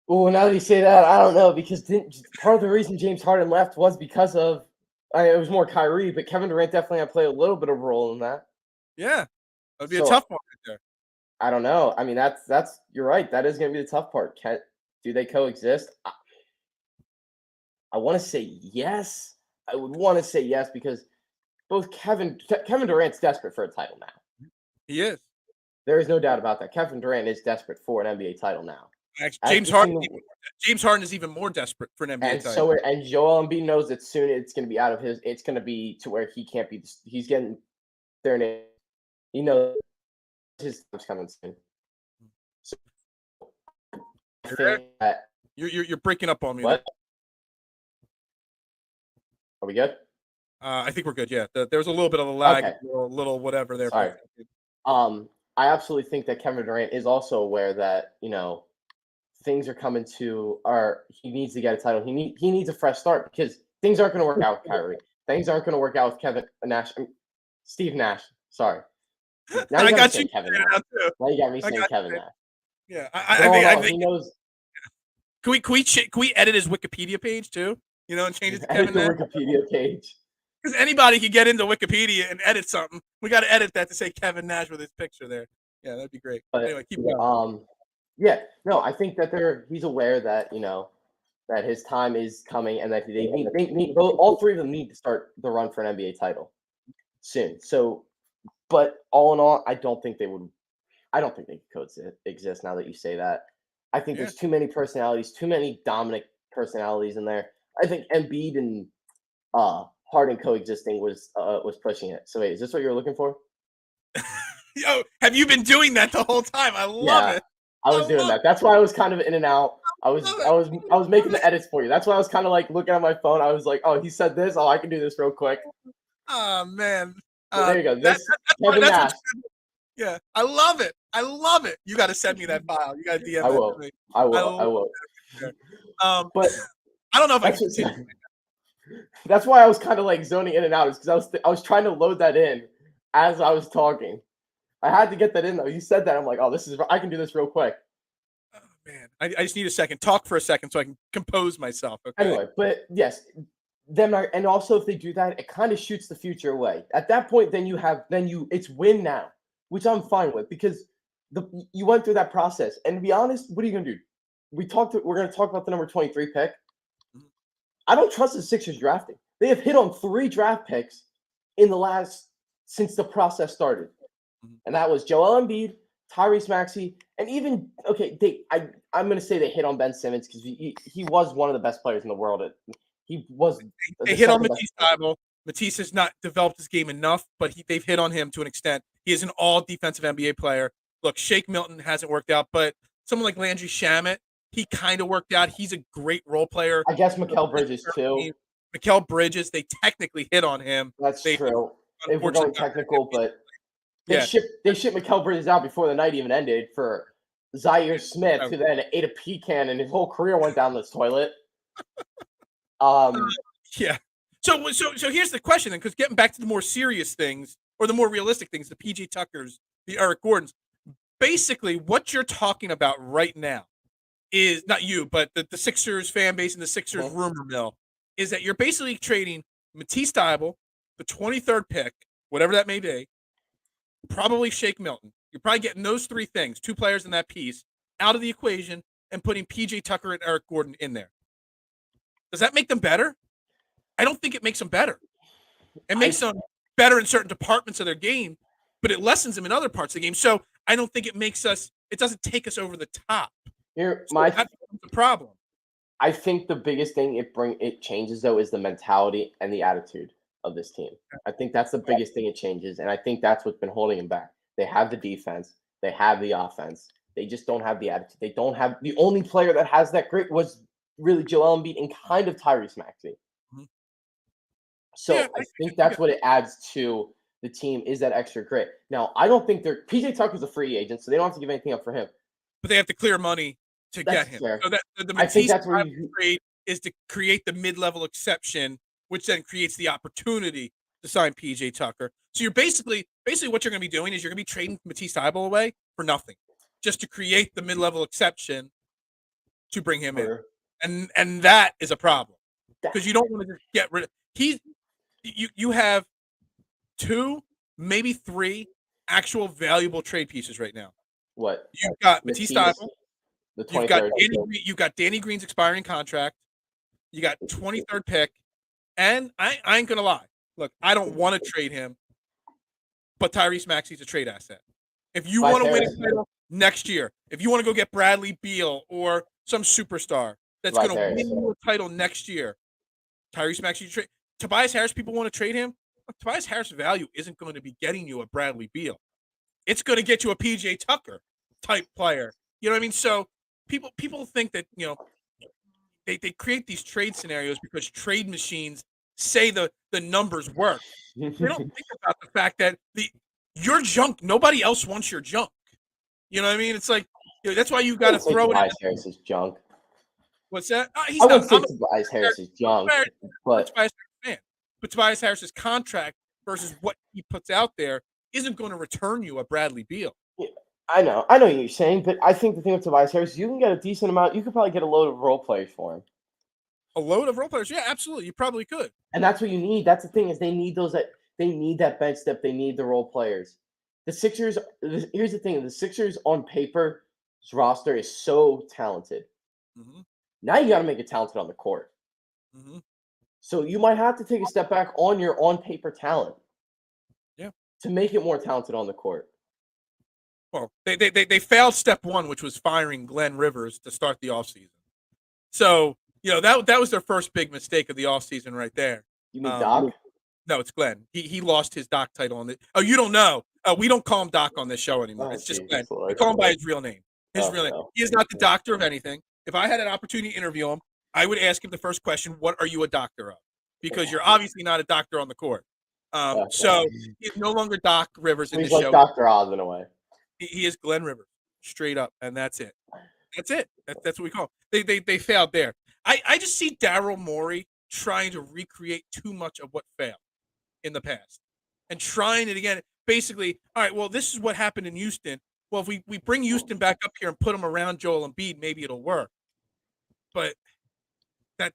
Oh, now that you say that, I don't know because part of the reason James Harden left was because of it was more Kyrie, but Kevin Durant definitely had to play a little bit of a role in that.
Yeah, that'd be a tough one right there.
I don't know. I mean, that's you're right. That is going to be the tough part. Do they coexist? I want to say yes. I would want to say yes because both Kevin Durant's desperate for a title now.
He is.
There is no doubt about that. Kevin Durant is desperate for an NBA title now.
James Harden is even more desperent for an NBA title.
And Joel Embiid knows that soon it's going to be out of his. It's going to be to where he can't be. He's getting there. He knows his time's coming soon. So I think that
you're breaking up on me.
What? Are we good?
I think we're good. Yeah, there was a little bit of a lag,
Okay.
a little whatever there.
Sorry. I absolutely think that Kevin Durant is also aware that things are coming to he needs to get a title. He needs a fresh start because things aren't going to work out with Kyrie. Things aren't going to work out with Kevin Nash. Steve Nash. Sorry. Now
I got you.
Kevin Nash. Now you got me saying Kevin Nash.
Yeah, I think
he knows.
Can we edit his Wikipedia page too? And change it to
Edit
Kevin
the
Nash?
Wikipedia page.
Because anybody can get into Wikipedia and edit something. We got to edit that to say Kevin Nash with his picture there. Yeah, that'd be great.
But,
anyway, keep going.
Yeah, no, I think that he's aware that that his time is coming and that they need all 3 of them need to start the run for an NBA title soon. So, but all in all, I don't think they could coexist now that you say that. I think there's too many personalities, too many dominant personalities in there. I think Embiid and Harden coexisting was pushing it. So wait, is this what you were looking for?
Yo, have you been doing that the whole time? I love it.
I was doing that. That's why I was kind of in and out. I was making the edits for you. That's why I was kind of like looking at my phone. I was like, oh, he said this. Oh, I can do this real quick.
Oh man.
So there you go. Kevin Nash.
Yeah, I love it. I love it. You got to send me that file. You got to DM
I
that
will.
to me.
I will.
But I don't know if I can.
That's why I was kind of like zoning in and out, is because I was trying to load that in as I was talking. I had to get that in though. You said that, I'm like, oh, I can do this real quick.
Oh man, I just need a second. Talk for a second so I can compose myself. Okay.
Anyway, but yes, and also if they do that, it kind of shoots the future away. At that point, it's win now, which I'm fine with because you went through that process. And to be honest, what are you gonna do? We're gonna talk about the number 23 pick. I don't trust the Sixers drafting. They have hit on 3 draft picks since the process started. And that was Joel Embiid, Tyrese Maxey, and even I'm going to say they hit on Ben Simmons because he was one of the best players in the world. He was.
They hit on Matisse Thybulle. Matisse has not developed his game enough, but they've hit on him to an extent. He is an all-defensive NBA player. Look, Shake Milton hasn't worked out, but someone like Landry Shamet, he kind of worked out. He's a great role player.
I guess Mikal Bridges too.
Mikal Bridges, they technically hit on him.
That's true. If we're going technical, but they shipped Mikal Bridges out before the night even ended for Zaire Smith, who then ate a pecan and his whole career went down this toilet.
Yeah. So here's the question then, because getting back to the more serious things or the more realistic things, the PJ Tuckers, the Eric Gordons, basically what you're talking about right now is not you, but the Sixers fan base and the Sixers rumor mill is that you're basically trading Matisse Thybulle, the 23rd pick, whatever that may be, probably Shake Milton. You're probably getting those 3 things, 2 players in that piece, out of the equation and putting PJ Tucker and Eric Gordon in there. Does that make them better? I don't think it makes them better. It makes them better in certain departments of their game, but it lessens him in other parts of the game. So I don't think it doesn't take us over the top.
Here,
So that becomes the problem.
I think the biggest thing it changes though is the mentality and the attitude of this team. I think that's the biggest thing it changes, and I think that's what's been holding him back. They have the defense, they have the offense, they just don't have the attitude. They don't have the only player that has that grit was really Joel Embiid and kind of Tyrese Maxey.
Mhm.
So
Yeah,
I think that's what it adds to the team is that extra grit. Now I don't think PJ Tucker's a free agent, so they don't have to give anything up for him.
But they have to clear money to
That's
get him.
fair.
So that the
I think that's where
Matisse trade is to create the mid-level exception, which then creates the opportunity to sign PJ Tucker. So you're basically what you're going to be doing is you're going to be trading Matisse Thybulle away for nothing, just to create the mid-level exception to bring him in, and that is a problem because you don't want to just get rid of you have 2, maybe 3 actual valuable trade pieces right now.
What?
You've got Matisse Thybulle. You've got Danny Green's expiring contract. You got 23rd pick. And I ain't going to lie. Look, I don't want to trade him, but Tyrese Maxey's a trade asset. If you want to win a title next year, if you want to go get Bradley Beal or some superstar that's going to win you a title next year, Tyrese Maxey trade. Tobias Harris, people want to trade him. Tobias Harris' value isn't going to be getting you a Bradley Beal. It's going to get you a PJ Tucker type player. You know what I mean? So people think that, they create these trade scenarios because trade machines say the numbers work. They don't think about the fact that your junk, nobody else wants your junk. You know what I mean? It's like that's why you got to throw
Tobias Harris is junk.
What's that?
I wouldn't say Tobias Harris is junk, but
Tobias Harris's contract versus what he puts out there isn't going to return you a Bradley Beal.
Yeah, I know what you're saying, but I think the thing with Tobias Harris, you can get a decent amount. You could probably get a load of role players for him.
A load of role players, yeah, absolutely. You probably could.
And that's what you need. That's the thing is they need that bench depth. They need the role players. The Sixers. Here's the thing: the Sixers on paper roster is so talented.
Mm-hmm.
Now you got to make it talented on the court.
Mm-hmm.
So you might have to take a step back on your on-paper talent.
Yeah. To
make it more talented on the court.
Well, they failed step one, which was firing Glenn Rivers to start the offseason. So, that was their first big mistake of the offseason right there.
You mean Doc?
No, it's Glenn. He lost his Doc title on the. Oh, you don't know. We don't call him Doc on this show anymore. It's just Glenn. We call him by his real name. His real name.
No.
He is not the doctor of anything. If I had an opportunity to interview him, I would ask him the first question, what are you a doctor of? Because you're obviously not a doctor on the court. So he's no longer Doc Rivers in the show.
He's like Dr. Oz in a way.
He is Glenn Rivers, straight up, and that's it. That's it. That's what we call him. They failed there. I just see Daryl Morey trying to recreate too much of what failed in the past and trying it again. Basically, all right, well, this is what happened in Houston. Well, if we bring Houston back up here and put him around Joel Embiid, maybe it'll work. But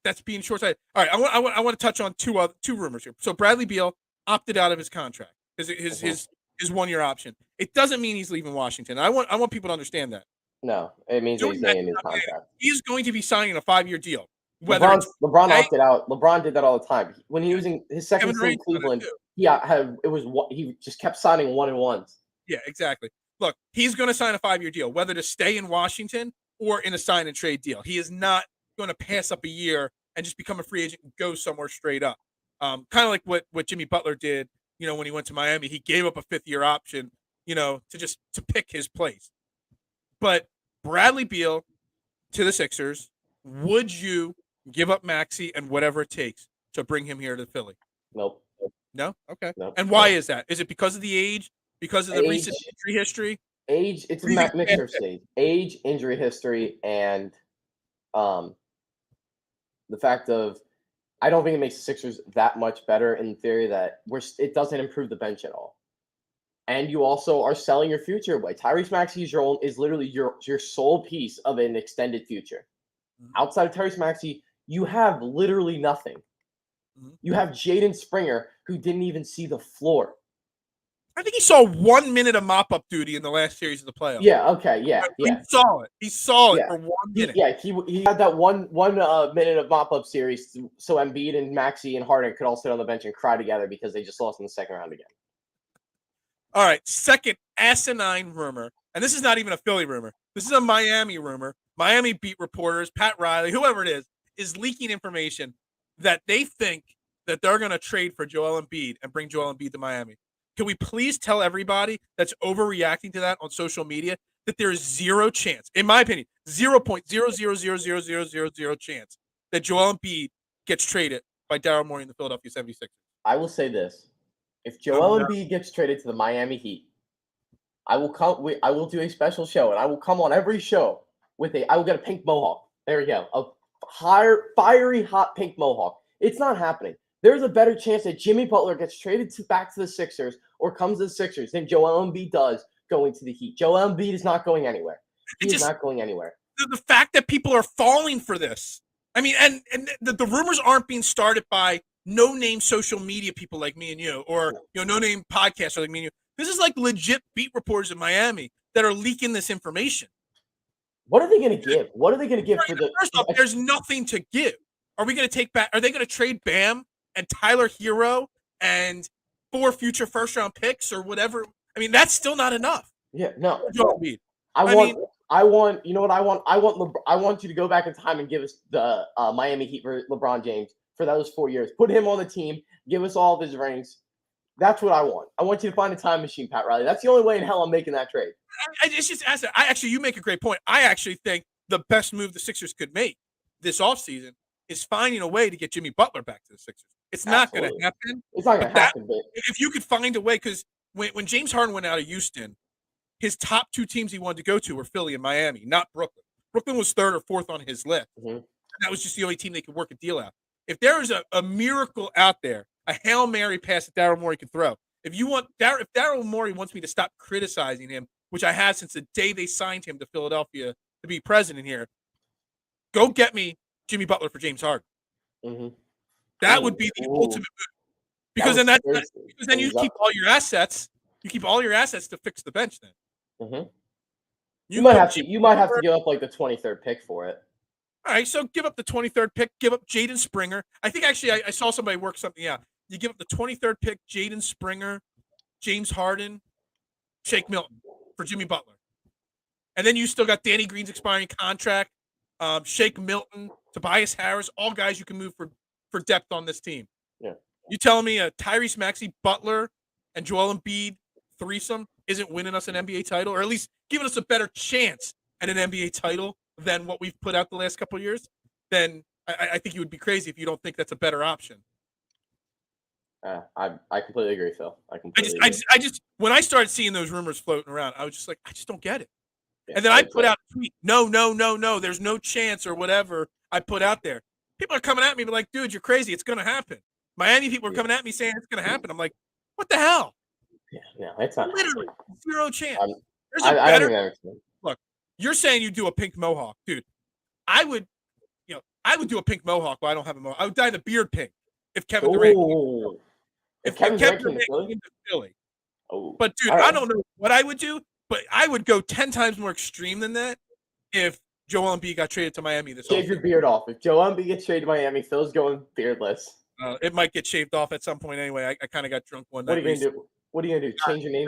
that's being short-sighted. All right, I want to touch on two rumors here. So Bradley Beal opted out of his contract, his 1-year option. It doesn't mean he's leaving Washington. I want people to understand that.
No, it means he's staying in his contract.
He's going to be signing a 5-year deal.
LeBron opted out. LeBron did that all the time. When he was in his second season in Cleveland, he just kept signing 1-and-1s.
Yeah, exactly. Look, he's going to sign a 5-year deal, whether to stay in Washington or in a sign and trade deal. He is not going to pass up a year and just become a free agent and go somewhere straight up. Kind of like what Jimmy Butler did, when he went to Miami. He gave up a 5th-year option, to pick his place. But Bradley Beal to the Sixers, would you give up Maxey and whatever it takes to bring him here to Philly?
Nope.
No? Okay.
Nope.
And why is that? Is it because of the age? Because of the recent injury history?
Age, it's a mixture stage. Age, injury history, and the fact of I don't think it makes the Sixers that much better in theory that it doesn't improve the bench at all. And you also are selling your future away. Tyrese Maxey is literally your sole piece of an extended future. Mm-hmm. Outside of Tyrese Maxey, you have literally nothing. Mm-hmm. You have Jaden Springer, who didn't even see the floor.
I think he saw 1 minute of mop-up duty in the last series of the playoffs.
Yeah, okay, yeah.
He saw it. He saw it for 1 minute.
He had that one minute of mop-up series so Embiid and Maxey and Harden could all sit on the bench and cry together because they just lost in the second round again.
All right, second asinine rumor, and this is not even a Philly rumor. This is a Miami rumor. Miami beat reporters, Pat Riley, whoever it is leaking information that they think that they're going to trade for Joel Embiid and bring Joel Embiid to Miami. Can we please tell everybody that's overreacting to that on social media that there is zero chance, in my opinion, 0.0000000 chance that Joel Embiid gets traded by Daryl Morey in the Philadelphia 76ers?
I will say this: if Joel Embiid gets traded to the Miami Heat, I will come. I will do a special show, and I will come on every show with I will get a pink mohawk. There we go, a fiery hot pink mohawk. It's not happening. There's a better chance that Jimmy Butler gets traded back to the Sixers or comes to the Sixers than Joel Embiid does going to the Heat. Joel Embiid is not going anywhere. He is not going anywhere.
The fact that people are falling for this. I mean, and the rumors aren't being started by no-name social media people like me and you, or no-name podcasters like me and you. This is like legit beat reporters in Miami that are leaking this information.
What are they going to give? What are they going to give for the?
First off, there's nothing to give. Are we going to take back? Are they going to trade Bam and Tyler Hero and 4 future first-round picks or whatever? I mean, that's still not enough.
Yeah, no.
I
want. You know what I want? I want you to go back in time and give us the Miami Heat for LeBron James for those 4 years. Put him on the team. Give us all of his rings. That's what I want. I want you to find a time machine, Pat Riley. That's the only way in hell I'm making that trade.
It's just you make a great point. I actually think the best move the Sixers could make this offseason is finding a way to get Jimmy Butler back to the Sixers. It's not going to happen.
It's not going to happen. But
if you could find a way, because when James Harden went out of Houston, his top 2 teams he wanted to go to were Philly and Miami, not Brooklyn. Brooklyn was 3rd or 4th on his list.
Mm-hmm.
That was just the only team they could work a deal out. If there is a miracle out there, a Hail Mary pass that Daryl Morey could throw. If Daryl Morey wants me to stop criticizing him, which I have since the day they signed him to Philadelphia to be president here, go get me Jimmy Butler for James Harden.
Mm-hmm.
That would be the ultimate move. Because then you keep all your assets. You keep all your assets to fix the bench. Then
mm-hmm. you might have to give up like the 23rd pick for it.
All right, so give up the 23rd pick. Give up Jaden Springer. I think actually I saw somebody work something out. You give up the 23rd pick, Jaden Springer, James Harden, Shake Milton for Jimmy Butler. And then you still got Danny Green's expiring contract, Shake Milton, Tobias Harris, all guys you can move for depth on this team.
Yeah.
You telling me a Tyrese Maxey, Butler, and Joel Embiid threesome isn't winning us an NBA title, or at least giving us a better chance at an NBA title than what we've put out the last couple of years? Then I think you would be crazy if you don't think that's a better option.
I completely agree, Phil.
I just when I started seeing those rumors floating around, I was just like, I just don't get it. Yeah, and then I put out a tweet, no, there's no chance or whatever I put out there. People are coming at me like, dude, you're crazy. It's going to happen. Miami people are coming at me saying it's going to happen. I'm like, what the hell?
Yeah, no, it's not.
Literally zero chance. There's
a better
look. You're saying you do a pink mohawk, dude. I would do a pink mohawk, but I don't have a mohawk. I would dye the beard pink if Kevin Durant. If Kevin Durant came to Philly.
Oh.
But dude, I don't know what I would do, but I would go 10 times more extreme than that if Joel Embiid got traded to Miami this
Shave your beard off. If Joel Embiid gets traded to Miami, Phil's going beardless.
It might get shaved off at some point anyway. I kind of got drunk one night.
What are you going to do? What are you going to do? Change your name?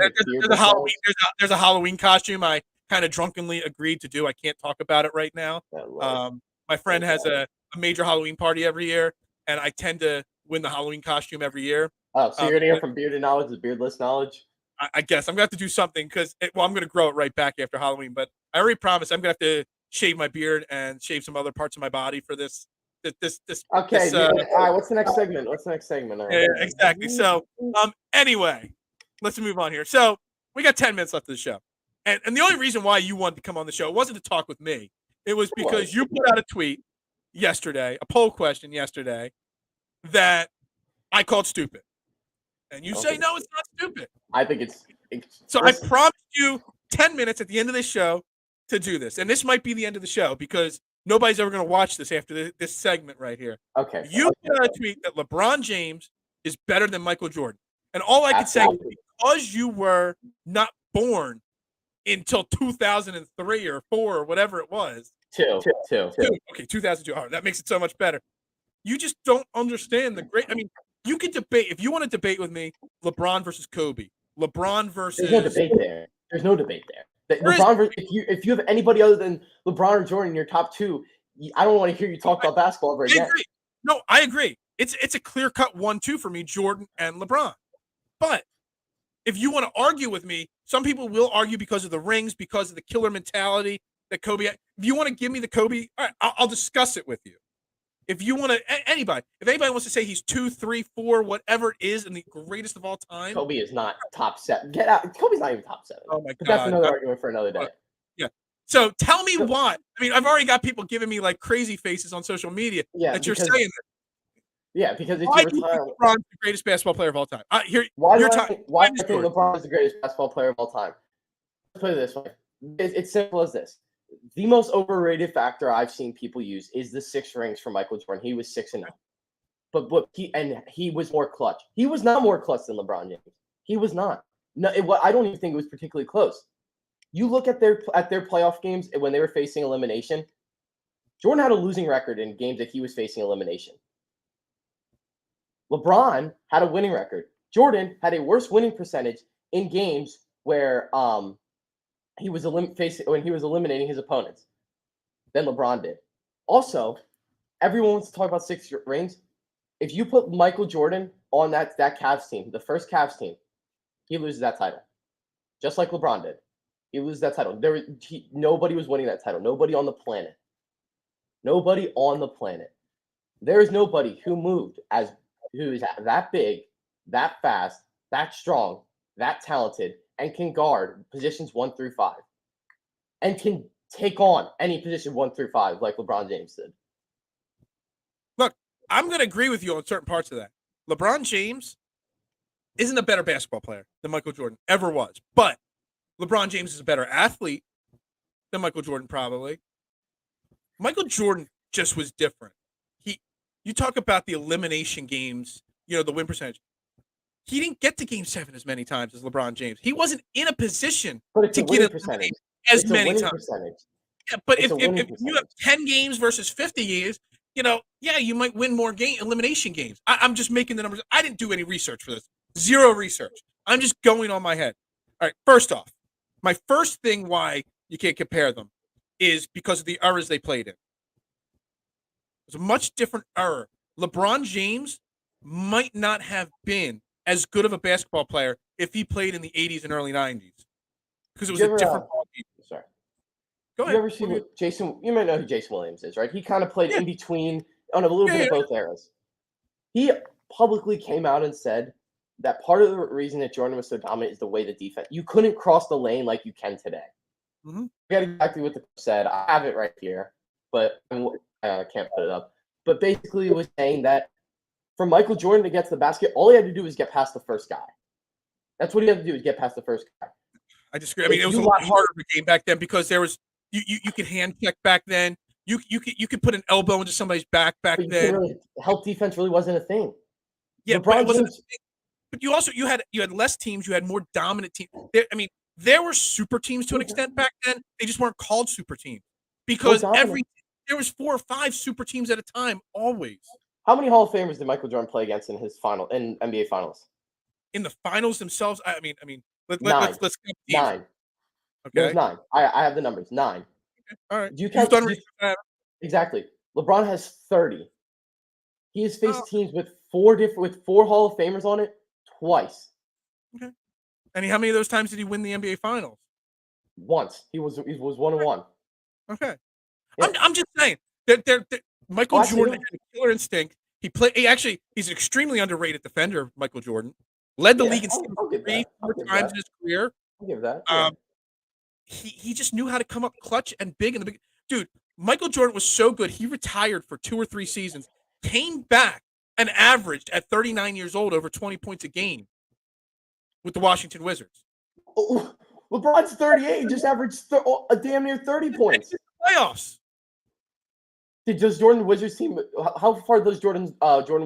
There's a Halloween costume I kind of drunkenly agreed to do. I can't talk about it right now. My friend has a major Halloween party every year, and I tend to win the Halloween costume every year.
Oh, so you're going to go from bearded knowledge to beardless knowledge?
I guess I'm going to have to do something because, I'm going to grow it right back after Halloween. But I already promised I'm going to have to shave my beard and shave some other parts of my body for this.
Okay. All right. What's the next segment? Right.
Yeah, exactly. So, anyway, let's move on here. So we got 10 minutes left of the show, and the only reason why you wanted to come on the show wasn't to talk with me. It was because you put out a tweet yesterday, a poll question yesterday, that I called stupid. And you say, no, it's not stupid.
I think it's
so I promised you 10 minutes at the end of this show to do this. And this might be the end of the show because nobody's ever going to watch this after this segment right here.
Okay.
You put out a tweet that LeBron James is better than Michael Jordan. And all I could say is because you were not born until 2003 or 4 or whatever it was.
Two.
Okay, 2002. All right, that makes it so much better. You just don't understand you could debate, if you want to debate with me, LeBron versus Kobe, LeBron versus.
There's no debate there. There's no debate there.
There is-
LeBron, if you have anybody other than LeBron or Jordan in your top two, I don't want to hear you talk about basketball ever
I
again.
agree. No, I agree. It's a clear-cut 1-2 for me, Jordan and LeBron. But if you want to argue with me, some people will argue because of the rings, because of the killer mentality that Kobe had. If you want to give me the Kobe, all right, I'll discuss it with you. If you want to, if anybody wants to say he's 2, 3, 4, whatever it is, and the greatest of all time.
Kobe is not top 7. Get out. Kobe's not even top 7.
Oh my
But
God.
that's another argument for another day.
Yeah. So tell me why. I mean, I've already got people giving me like crazy faces on social media that you're saying that.
Yeah, because it's
Why
your
do you think
time.
LeBron's the greatest basketball player of all time?
Why do I think LeBron is the greatest basketball player of all time? Let's put it this way. It's simple as this. The most overrated factor I've seen people use is the 6 rings for Michael Jordan. He was 6-0. But he was more clutch. He was not more clutch than LeBron James. He was not. No, I don't even think it was particularly close. You look at their playoff games when they were facing elimination. Jordan had a losing record in games that he was facing elimination. LeBron had a winning record. Jordan had a worse winning percentage in games where when he was eliminating his opponents than LeBron did. Also, everyone wants to talk about 6 rings. If you put Michael Jordan on that Cavs team, the first Cavs team, he loses that title, just like LeBron did. He loses that title. Nobody was winning that title. Nobody on the planet. Nobody on the planet. There is nobody who is that big, that fast, that strong, that talented, and can guard positions 1 through 5, and can take on any position 1 through 5 like LeBron James did.
Look, I'm going to agree with you on certain parts of that. LeBron James isn't a better basketball player than Michael Jordan ever was, but LeBron James is a better athlete than Michael Jordan probably. Michael Jordan just was different. You talk about the elimination games, the win percentage. He didn't get to Game 7 as many times as LeBron James. He wasn't in a position to get eliminated as many times. Yeah, but if you have 10 games versus 50 games, you might win more elimination games. I'm just making the numbers. I didn't do any research for this. Zero research. I'm just going on my head. All right, first off, my first thing why you can't compare them is because of the eras they played in. It's a much different era. LeBron James might not have been as good of a basketball player if he played in the 80s and early 90s because it was a different ball game.
Sorry.
Go ahead.
You ever seen Jason? You might know who Jason Williams is, right? He kind of played in between on a little bit of both eras. He publicly came out and said that part of the reason that Jordan was so dominant is the way the defense. You couldn't cross the lane like you can today.
Mm-hmm.
I got exactly what the coach said. I have it right here, but I can't put it up. But basically, it was saying that for Michael Jordan to get to the basket, all he had to do was get past the first guy. That's what he had to do, is get past the first guy.
I disagree. I mean, it was a lot harder of a game back then because there was you could hand check back then. You could put an elbow into somebody's back then.
Help defense really wasn't a thing.
Yeah, but it wasn't. But you had less teams. You had more dominant teams. There were super teams to an extent back then. They just weren't called super teams because there was 4 or 5 super teams at a time always.
How many Hall of Famers did Michael Jordan play against in NBA Finals?
In the finals themselves, let's count
9.
Okay,
there's 9. I have the numbers. 9.
Okay. All right.
You count exactly. LeBron has 30. He has faced teams with 4 Hall of Famers on it twice.
Okay. And how many of those times did he win the NBA Finals?
Once. He was 1-1.
Okay.
Yeah.
I'm just saying that Michael Jordan had a killer instinct. He's an extremely underrated defender. Michael Jordan led the league in steals 3-4 times in his career.
I'll give that. Yeah.
He just knew how to come up clutch and big in the big. Dude, Michael Jordan was so good. He retired for 2 or 3 seasons, came back and averaged at 39 years old over 20 points a game with the Washington Wizards.
Oh, LeBron's 38. He just averaged a damn near 30 points.
Playoffs.
Does Jordan Wizards team? How far does Jordan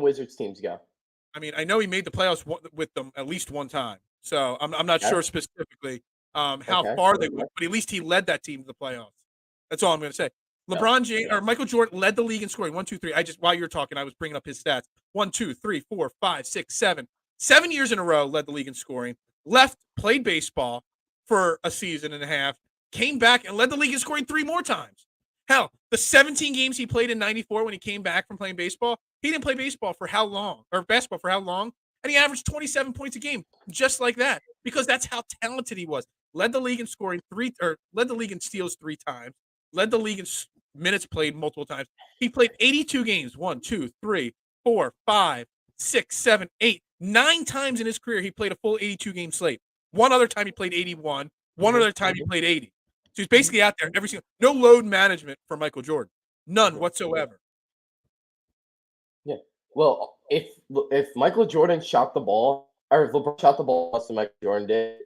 Wizards teams go?
I mean, I know he made the playoffs with them at least one time, so I'm not sure specifically how far they went, but at least he led that team to the playoffs. That's all I'm going to say. LeBron James or Michael Jordan led the league in scoring 1, 2, 3. While you're talking, I was bringing up his stats. 1, 2, 3, 4, 5, 6, 7. 7 years in a row led the league in scoring. left, played baseball for a season and a half, came back and led the league in scoring 3 more times. Hell, the 17 games he played in 94 when he came back from playing baseball, he didn't play baseball for how long, or basketball for how long, and he averaged 27 points a game, just like that, because that's how talented he was. Led the league in scoring led the league in steals 3 times, led the league in minutes played multiple times. He played 82 games, 1, 2, 3, 4, 5, 6, 7, 8, 9 times in his career. He played a full 82 game slate. One other time he played 81. One other time he played 80. So he's basically out there every single. No load management for Michael Jordan, none whatsoever.
Yeah. Well, if Michael Jordan shot the ball, or if LeBron shot the ball less than Michael Jordan did,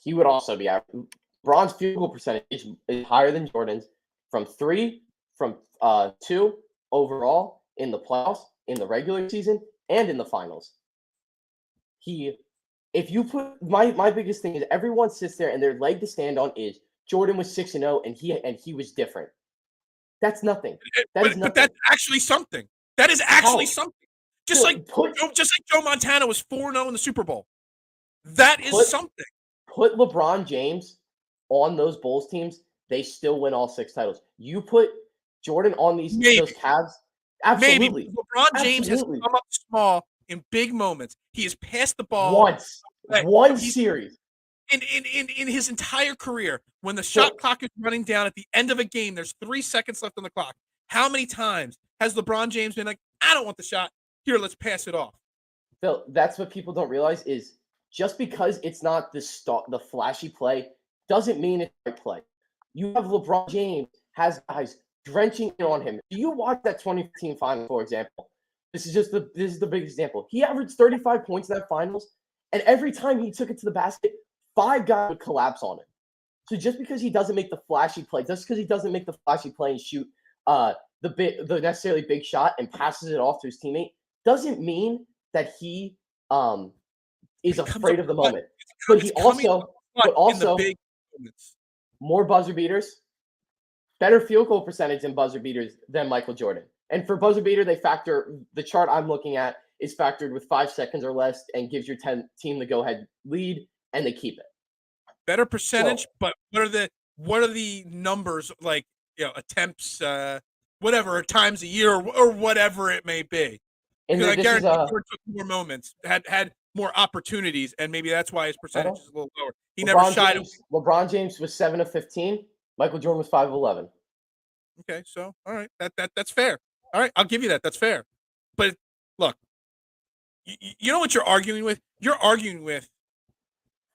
he would also be out. LeBron's field goal percentage is higher than Jordan's from 3, from 2 overall in the playoffs, in the regular season, and in the finals. If you put my biggest thing is everyone sits there and their leg to stand on is Jordan was 6-0 and he was different. That's nothing.
But that's actually something. That is actually something. Just like Joe Montana was 4-0 in the Super Bowl. That is something.
Put LeBron James on those Bulls teams, they still win all 6 titles. You put Jordan on those Cavs, absolutely.
Maybe LeBron James has come up small in big moments. He has passed the ball
one series.
In his entire career, when the shot clock is running down at the end of a game, there's 3 seconds left on the clock. How many times has LeBron James been like, I don't want the shot. Here, let's pass it off.
Phil, that's what people don't realize is just because it's not the flashy play doesn't mean it's the right play. You have LeBron James has guys drenching in on him. Do you watch that 2015 final, for example? This is the big example. He averaged 35 points in that finals, and every time he took it to the basket, 5 guys would collapse on him. So just because he doesn't make the flashy play, and shoot the necessarily big shot and passes it off to his teammate, doesn't mean that he is afraid of the moment. But he also
big moments.
More buzzer beaters, better field goal percentage in buzzer beaters than Michael Jordan. And for buzzer beater, they factor the chart I'm looking at is factored with 5 seconds or less and gives your team the go-ahead lead, and they keep it.
Better percentage, but what are the numbers, like, attempts, whatever, times a year or whatever it may be? Because I guarantee Jordan took more moments, had more opportunities, and maybe that's why his percentage is a little lower. He never shied away.
LeBron James was 7 of 15. Michael Jordan was 5 of 11.
Okay, so all right, that's fair. All right, I'll give you that. That's fair. But look, you know what you're arguing with? You're arguing with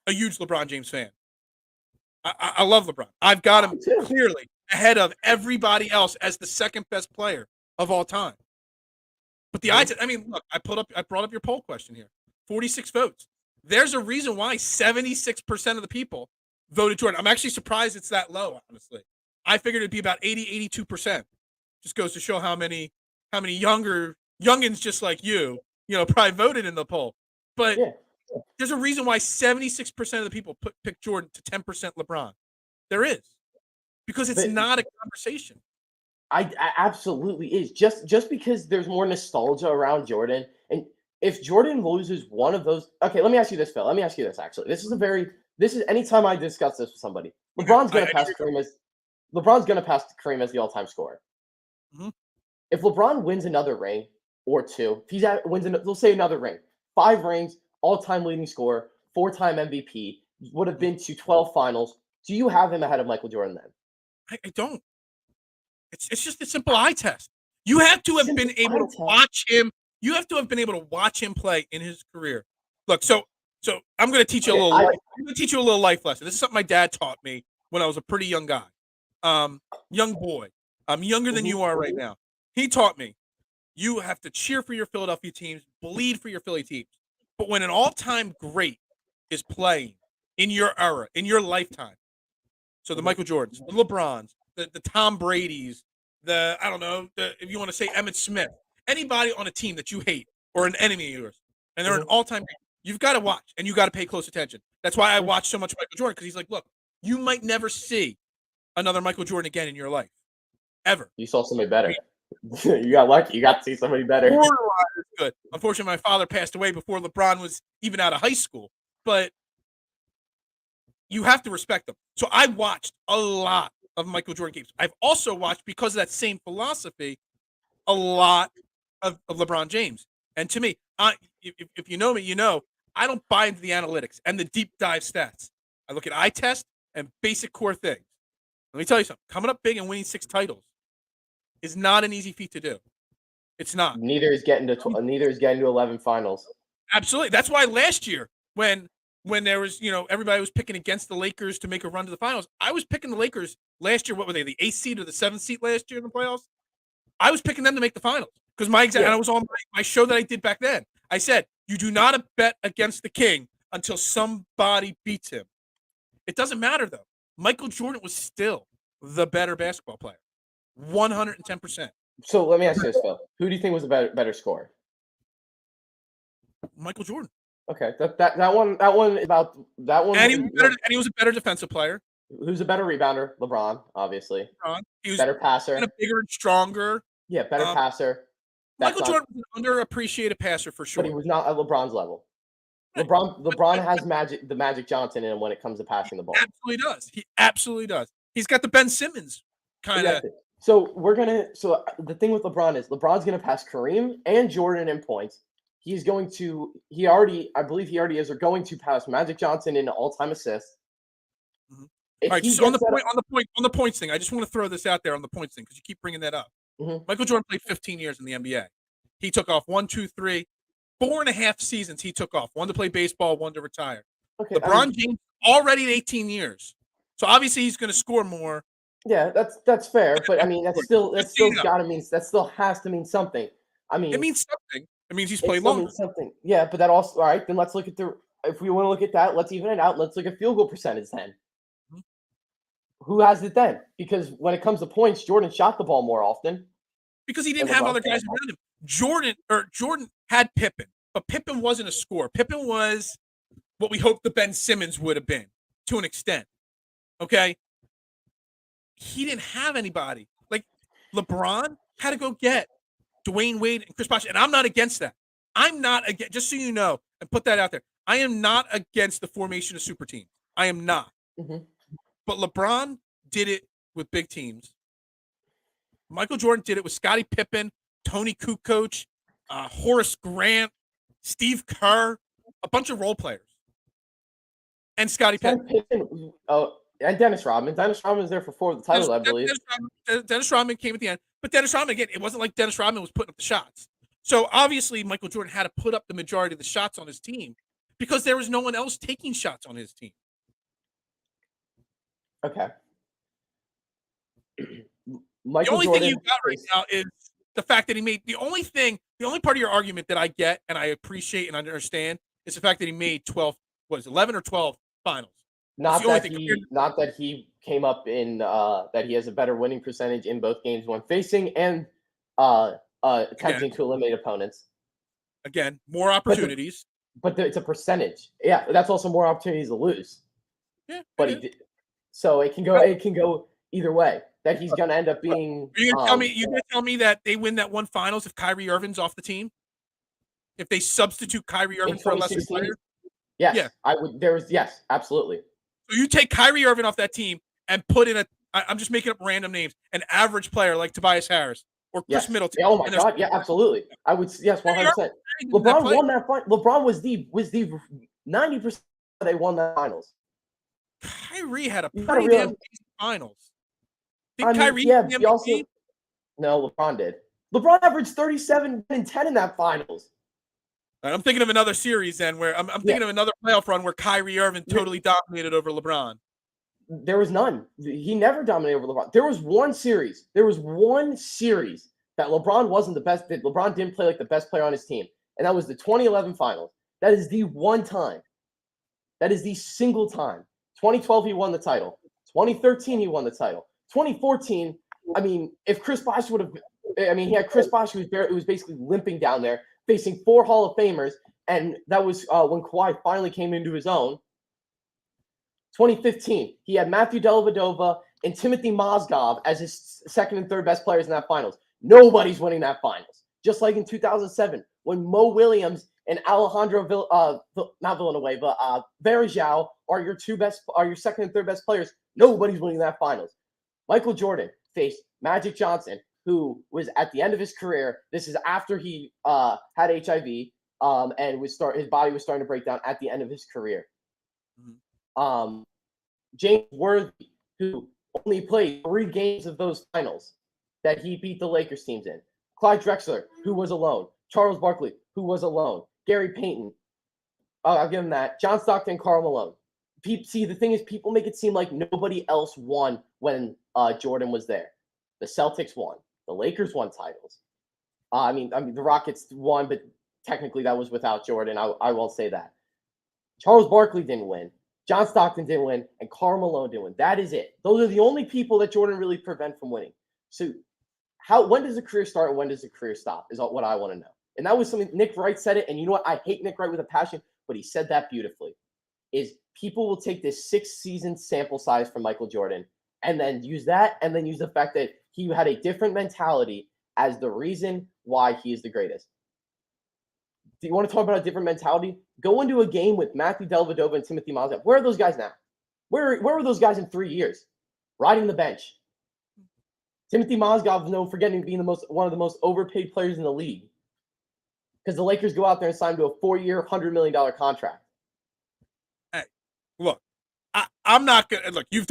a huge LeBron James fan. I love LeBron. I've got him clearly ahead of everybody else as the second best player of all time. But look, I brought up your poll question here. 46 votes. There's a reason why 76% of the people voted Jordan. I'm actually surprised it's that low, honestly. I figured it'd be about 82%. Just goes to show how many youngins just like you probably voted in the poll. But there's a reason why 76% of the people pick Jordan to 10% LeBron. There is. Because it's not a conversation.
I absolutely is. Just because there's more nostalgia around Jordan, and if Jordan loses one of those, okay, let me ask you this, Phil. Let me ask you this. Actually, this is anytime I discuss this with somebody, LeBron's going to pass Kareem as the all-time scorer.
Mm-hmm.
If LeBron wins another ring or 2, if let's say another ring, 5 rings, all-time leading scorer, 4-time MVP, would have been to 12 finals. Do you have him ahead of Michael Jordan then?
I don't. It's just a simple eye test. You have to have been able to watch him. You have to have been able to watch him play in his career. Look, so I'm going to teach you a little. I'm going to teach you a little life lesson. This is something my dad taught me when I was a pretty young guy, young boy. I'm younger than you are right now. He taught me you have to cheer for your Philadelphia teams, bleed for your Philly teams. But when an all-time great is playing in your era, in your lifetime, so the Michael Jordans, the LeBrons, the Tom Brady's, if you want to say Emmitt Smith, anybody on a team that you hate or an enemy of yours, and they're an all-time great, you've got to watch and you got to pay close attention. That's why I watch so much Michael Jordan, because he's like, look, you might never see another Michael Jordan again in your life, ever.
You saw somebody better. You got lucky. You got to see somebody better.
Good. Unfortunately, my father passed away before LeBron was even out of high school. But you have to respect them. So I watched a lot of Michael Jordan games. I've also watched, because of that same philosophy, a lot of LeBron James. And to me, if you know me, you know I don't buy into the analytics and the deep dive stats. I look at eye test and basic core things. Let me tell you something. Coming up big and winning 6 titles is not an easy feat to do. It's not.
Neither is getting to 11 finals.
Absolutely. That's why last year, when there was, everybody was picking against the Lakers to make a run to the finals, I was picking the Lakers last year. What were they, the 8th seed or the 7th seed last year in the playoffs? I was picking them to make the finals because and I was on my show that I did back then. I said, you do not bet against the king until somebody beats him. It doesn't matter, though. Michael Jordan was still the better basketball player, 110%.
So let me ask you this, Phil. Who do you think was a better scorer?
Michael Jordan.
Okay, that one is about that one.
And he was a better defensive player.
Who's a better rebounder? LeBron, obviously.
He was
better passer.
And a bigger and stronger.
Yeah, better passer.
Michael Jordan was an underappreciated passer for sure.
But he was not at LeBron's level. LeBron has the Magic Johnson in him when it comes to passing the ball.
Absolutely does. He absolutely does. He's got the Ben Simmons kind of.
Exactly. So the thing with LeBron is LeBron's gonna pass Kareem and Jordan in points. I believe he already is, or going to pass Magic Johnson in all-time assists.
Mm-hmm. All right, so on the points thing, I just want to throw this out there on the points thing because you keep bringing that up.
Mm-hmm.
Michael Jordan played 15 years in the NBA. He took off 4 and a half seasons. He took off 1 to play baseball, 1 to retire. Okay, LeBron James already at 18 years, so obviously he's going to score more.
Yeah, that's fair, but I mean that still has to mean something. I mean,
it means something. It means he's played longer.
Something. Yeah, but that also, all right, then let's look at if we want to look at that, let's even it out. Let's look at field goal percentage then. Mm-hmm. Who has it then? Because when it comes to points, Jordan shot the ball more often.
Because he didn't have other guys around him. Jordan had Pippen, but Pippen wasn't a scorer. Pippen was what we hoped the Ben Simmons would have been to an extent. Okay? He didn't have anybody. Like LeBron had to go get Dwayne Wade and Chris Bosh, and I'm not against that. I'm not against, just so you know, and put that out there. I am not against the formation of super teams. I am not.
Mm-hmm.
But LeBron did it with big teams. Michael Jordan did it with Scottie Pippen, Tony Kukoc, Horace Grant, Steve Kerr, a bunch of role players, and Scottie Pippen.
And Dennis Rodman. Dennis Rodman was there for 4 of the titles, I believe.
Dennis Rodman came at the end. But Dennis Rodman, again, it wasn't like Dennis Rodman was putting up the shots. So obviously Michael Jordan had to put up the majority of the shots on his team because there was no one else taking shots on his team.
Okay.
The only thing you got right now is the fact that he made the only part of your argument that I get and I appreciate and understand is the fact that he made 11 or 12 finals.
Not that he came up in that he has a better winning percentage in both games when facing and attempting to eliminate opponents.
Again, more opportunities.
But it's a percentage. Yeah, that's also more opportunities to lose.
Yeah,
but he did. So it can go either way. That he's going to end up being.
You're going to tell me that they win that one finals if Kyrie Irving's off the team? If they substitute Kyrie Irving for a lesser player?
Yes, yeah. I would. Yes, absolutely.
So you take Kyrie Irving off that team and put in I'm just making up random names, an average player like Tobias Harris or Chris Middleton.
Oh my God, yeah, absolutely. I would, yes, 100%. LeBron won that fight. LeBron was the 90% they won that finals.
Kyrie had a pretty damn decent finals.
Kyrie No, LeBron did. LeBron averaged 37 and 10 in that finals.
I'm thinking of another series then where I'm thinking of another playoff run where Kyrie Irving totally dominated over LeBron.
There was none. He never dominated over LeBron. There was one series that LeBron wasn't the best. That LeBron didn't play like the best player on his team, and that was the 2011 finals. That is the one time. That is the single time. 2012 he won the title. 2013 he won the title. 2014. I mean, if Chris Bosh would have, he had Chris Bosh who was basically limping down there, facing 4 Hall of Famers, and that was when Kawhi finally came into his own. 2015, he had Matthew Dellavedova and Timothy Mozgov as his second and third best players in that finals. Nobody's winning that finals. Just like in 2007, when Mo Williams and Alejandro not Villanueva, but Varejao are your second and third best players. Nobody's winning that finals. Michael Jordan faced Magic Johnson, who was at the end of his career. This is after he had HIV, and his body was starting to break down at the end of his career. Mm-hmm. James Worthy, who only played 3 games of those finals that he beat the Lakers teams in. Clyde Drexler, who was alone. Charles Barkley, who was alone. Gary Payton, I'll give him that. John Stockton, Karl Malone. See, the thing is, people make it seem like nobody else won when Jordan was there. The Celtics won. The Lakers won titles. I mean, the Rockets won, but technically that was without Jordan. I won't say that. Charles Barkley didn't win. John Stockton didn't win, and Karl Malone didn't win. That is it. Those are the only people that Jordan really prevent from winning. So, when does a career start and when does a career stop? Is what I want to know. And that was something Nick Wright said it. And you know what? I hate Nick Wright with a passion, but he said that beautifully. Is people will take this 6-season sample size from Michael Jordan and then use that, and then use the fact that he had a different mentality as the reason why he is the greatest. Do you want to talk about a different mentality? Go into a game with Matthew Dellavedova and Timothy Mozgov. Where are those guys now? Where were those guys in 3 years? Riding the bench. Timothy Mozgov is known for being one of the most overpaid players in the league because the Lakers go out there and sign him to a 4-year, $100 million contract.
Hey, look, I'm not gonna look. You've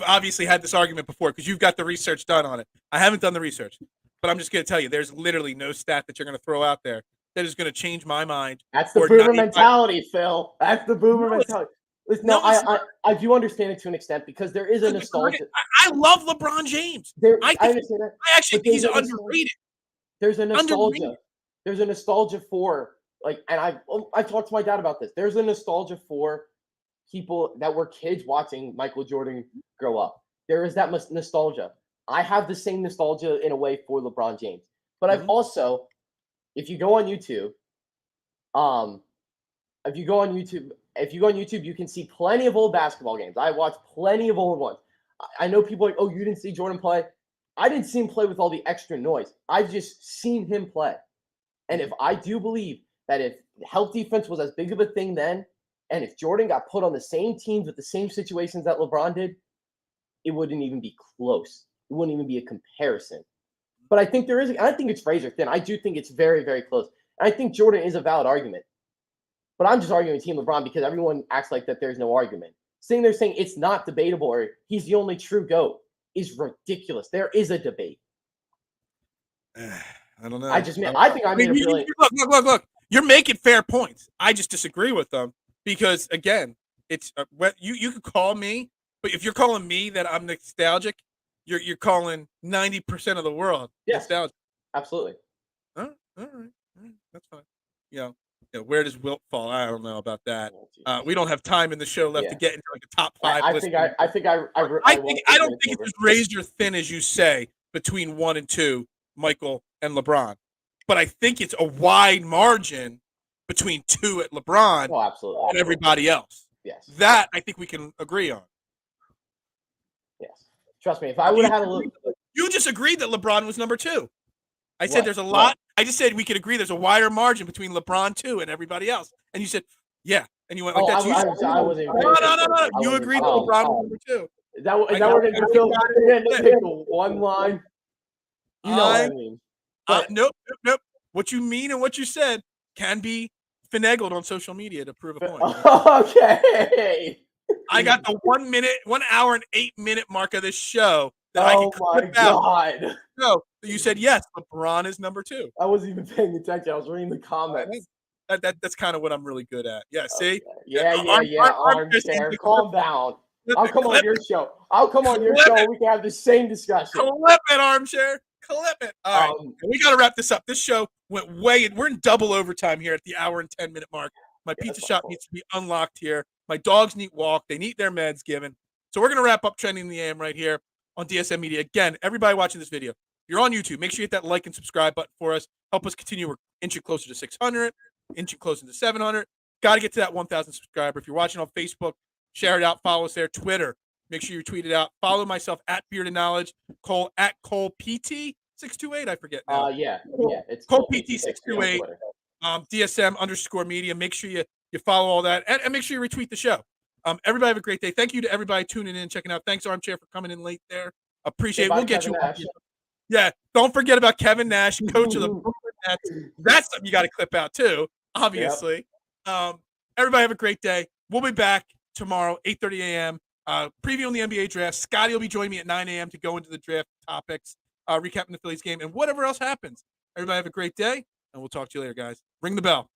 obviously had this argument before because you've got the research done on it. I haven't done the research, but I'm just gonna tell you, there's literally no stat that you're gonna throw out there that is gonna change my mind.
That's the boomer mentality, Phil. That's the boomer mentality. Listen, I do understand it to an extent because there is a nostalgia.
I love LeBron James. I understand that. He's underrated.
There's a nostalgia. There's a nostalgia for and I've talked to my dad about this. There's a nostalgia for people that were kids watching Michael Jordan grow up. There is that nostalgia. I have the same nostalgia in a way for LeBron James, but I've also, if you go on YouTube, you can see plenty of old basketball games. I watched plenty of old ones. I know people are like, oh, you didn't see Jordan play. I didn't see him play with all the extra noise. I've just seen him play. And if I do believe that if health defense was as big of a thing then, and if Jordan got put on the same teams with the same situations that LeBron did, it wouldn't even be close. It wouldn't even be a comparison. But I think I think it's razor thin. I do think it's very, very close. And I think Jordan is a valid argument. But I'm just arguing Team LeBron because everyone acts like that there's no argument. Sitting there saying it's not debatable or he's the only true GOAT is ridiculous. There is a debate.
I don't know.
I think I made a brilliant.
Look. You're making fair points. I just disagree with them because, again, it's you could call me, but if you're calling me that I'm nostalgic, you're calling 90% of the world nostalgic.
Absolutely.
All right. That's fine. Where does Wilt fall? I don't know about that. We don't have time in the show left to get into a top 5 list.
I
don't think it's as razor thin as you say between 1 and 2, Michael and LeBron. But I think it's a wide margin between 2 at LeBron and everybody else.
Yes.
That I think we can agree on.
Yes. Trust me, if I would have had a little.
You just agreed that LeBron was number 2. I said there's a lot. I just said we could agree there's a wider margin between LeBron 2 and everybody else. And you said, yeah. And you went like that. No. You agreed that LeBron was number 2.
Is that what we're going to pick one line? You know what I mean.
Nope. What you mean and what you said can be finagled on social media to prove a point.
Okay.
I got the 1 hour and 8-minute mark of this show that I can clip
God.
No, you said yes. LeBron is number 2.
I wasn't even paying attention. I was reading the comments.
That's kind of what I'm really good at. Yeah. See.
Yeah. Armchair. Calm down. I'll come on your show. We can have the same discussion.
Clip it, Armchair. Clip it. All right. We got to wrap this up. This show went we're in double overtime here at the hour and 10-minute mark. My pizza shop needs to be unlocked here. My dogs need walk. They need their meds given. So we're going to wrap up Trending the AM right here on DSM Media. Again, everybody watching this video, if you're on YouTube, make sure you hit that like and subscribe button for us. Help us continue. We're inching closer to 600, inching closer to 700. Got to get to that 1,000 subscriber. If you're watching on Facebook, share it out. Follow us there. Twitter, make sure you tweet it out. Follow myself at Bearded Knowledge. Cole at Cole PT 628. I forget now.
It's
Cole PT 628. DSM_media. Make sure you follow all that, and make sure you retweet the show. Everybody have a great day. Thank you to everybody tuning in, checking out. Thanks, Armchair, for coming in late there. Appreciate it. We'll get you. Yeah, don't forget about Kevin Nash, coach of the Brooklyn Nets. That's something you got to clip out too, obviously. Yep. Everybody have a great day. We'll be back tomorrow, 8:30 a.m. Previewing the NBA draft. Scotty will be joining me at 9 a.m. to go into the draft topics, recapping the Phillies game, and whatever else happens. Everybody have a great day, and we'll talk to you later, guys. Ring the bell.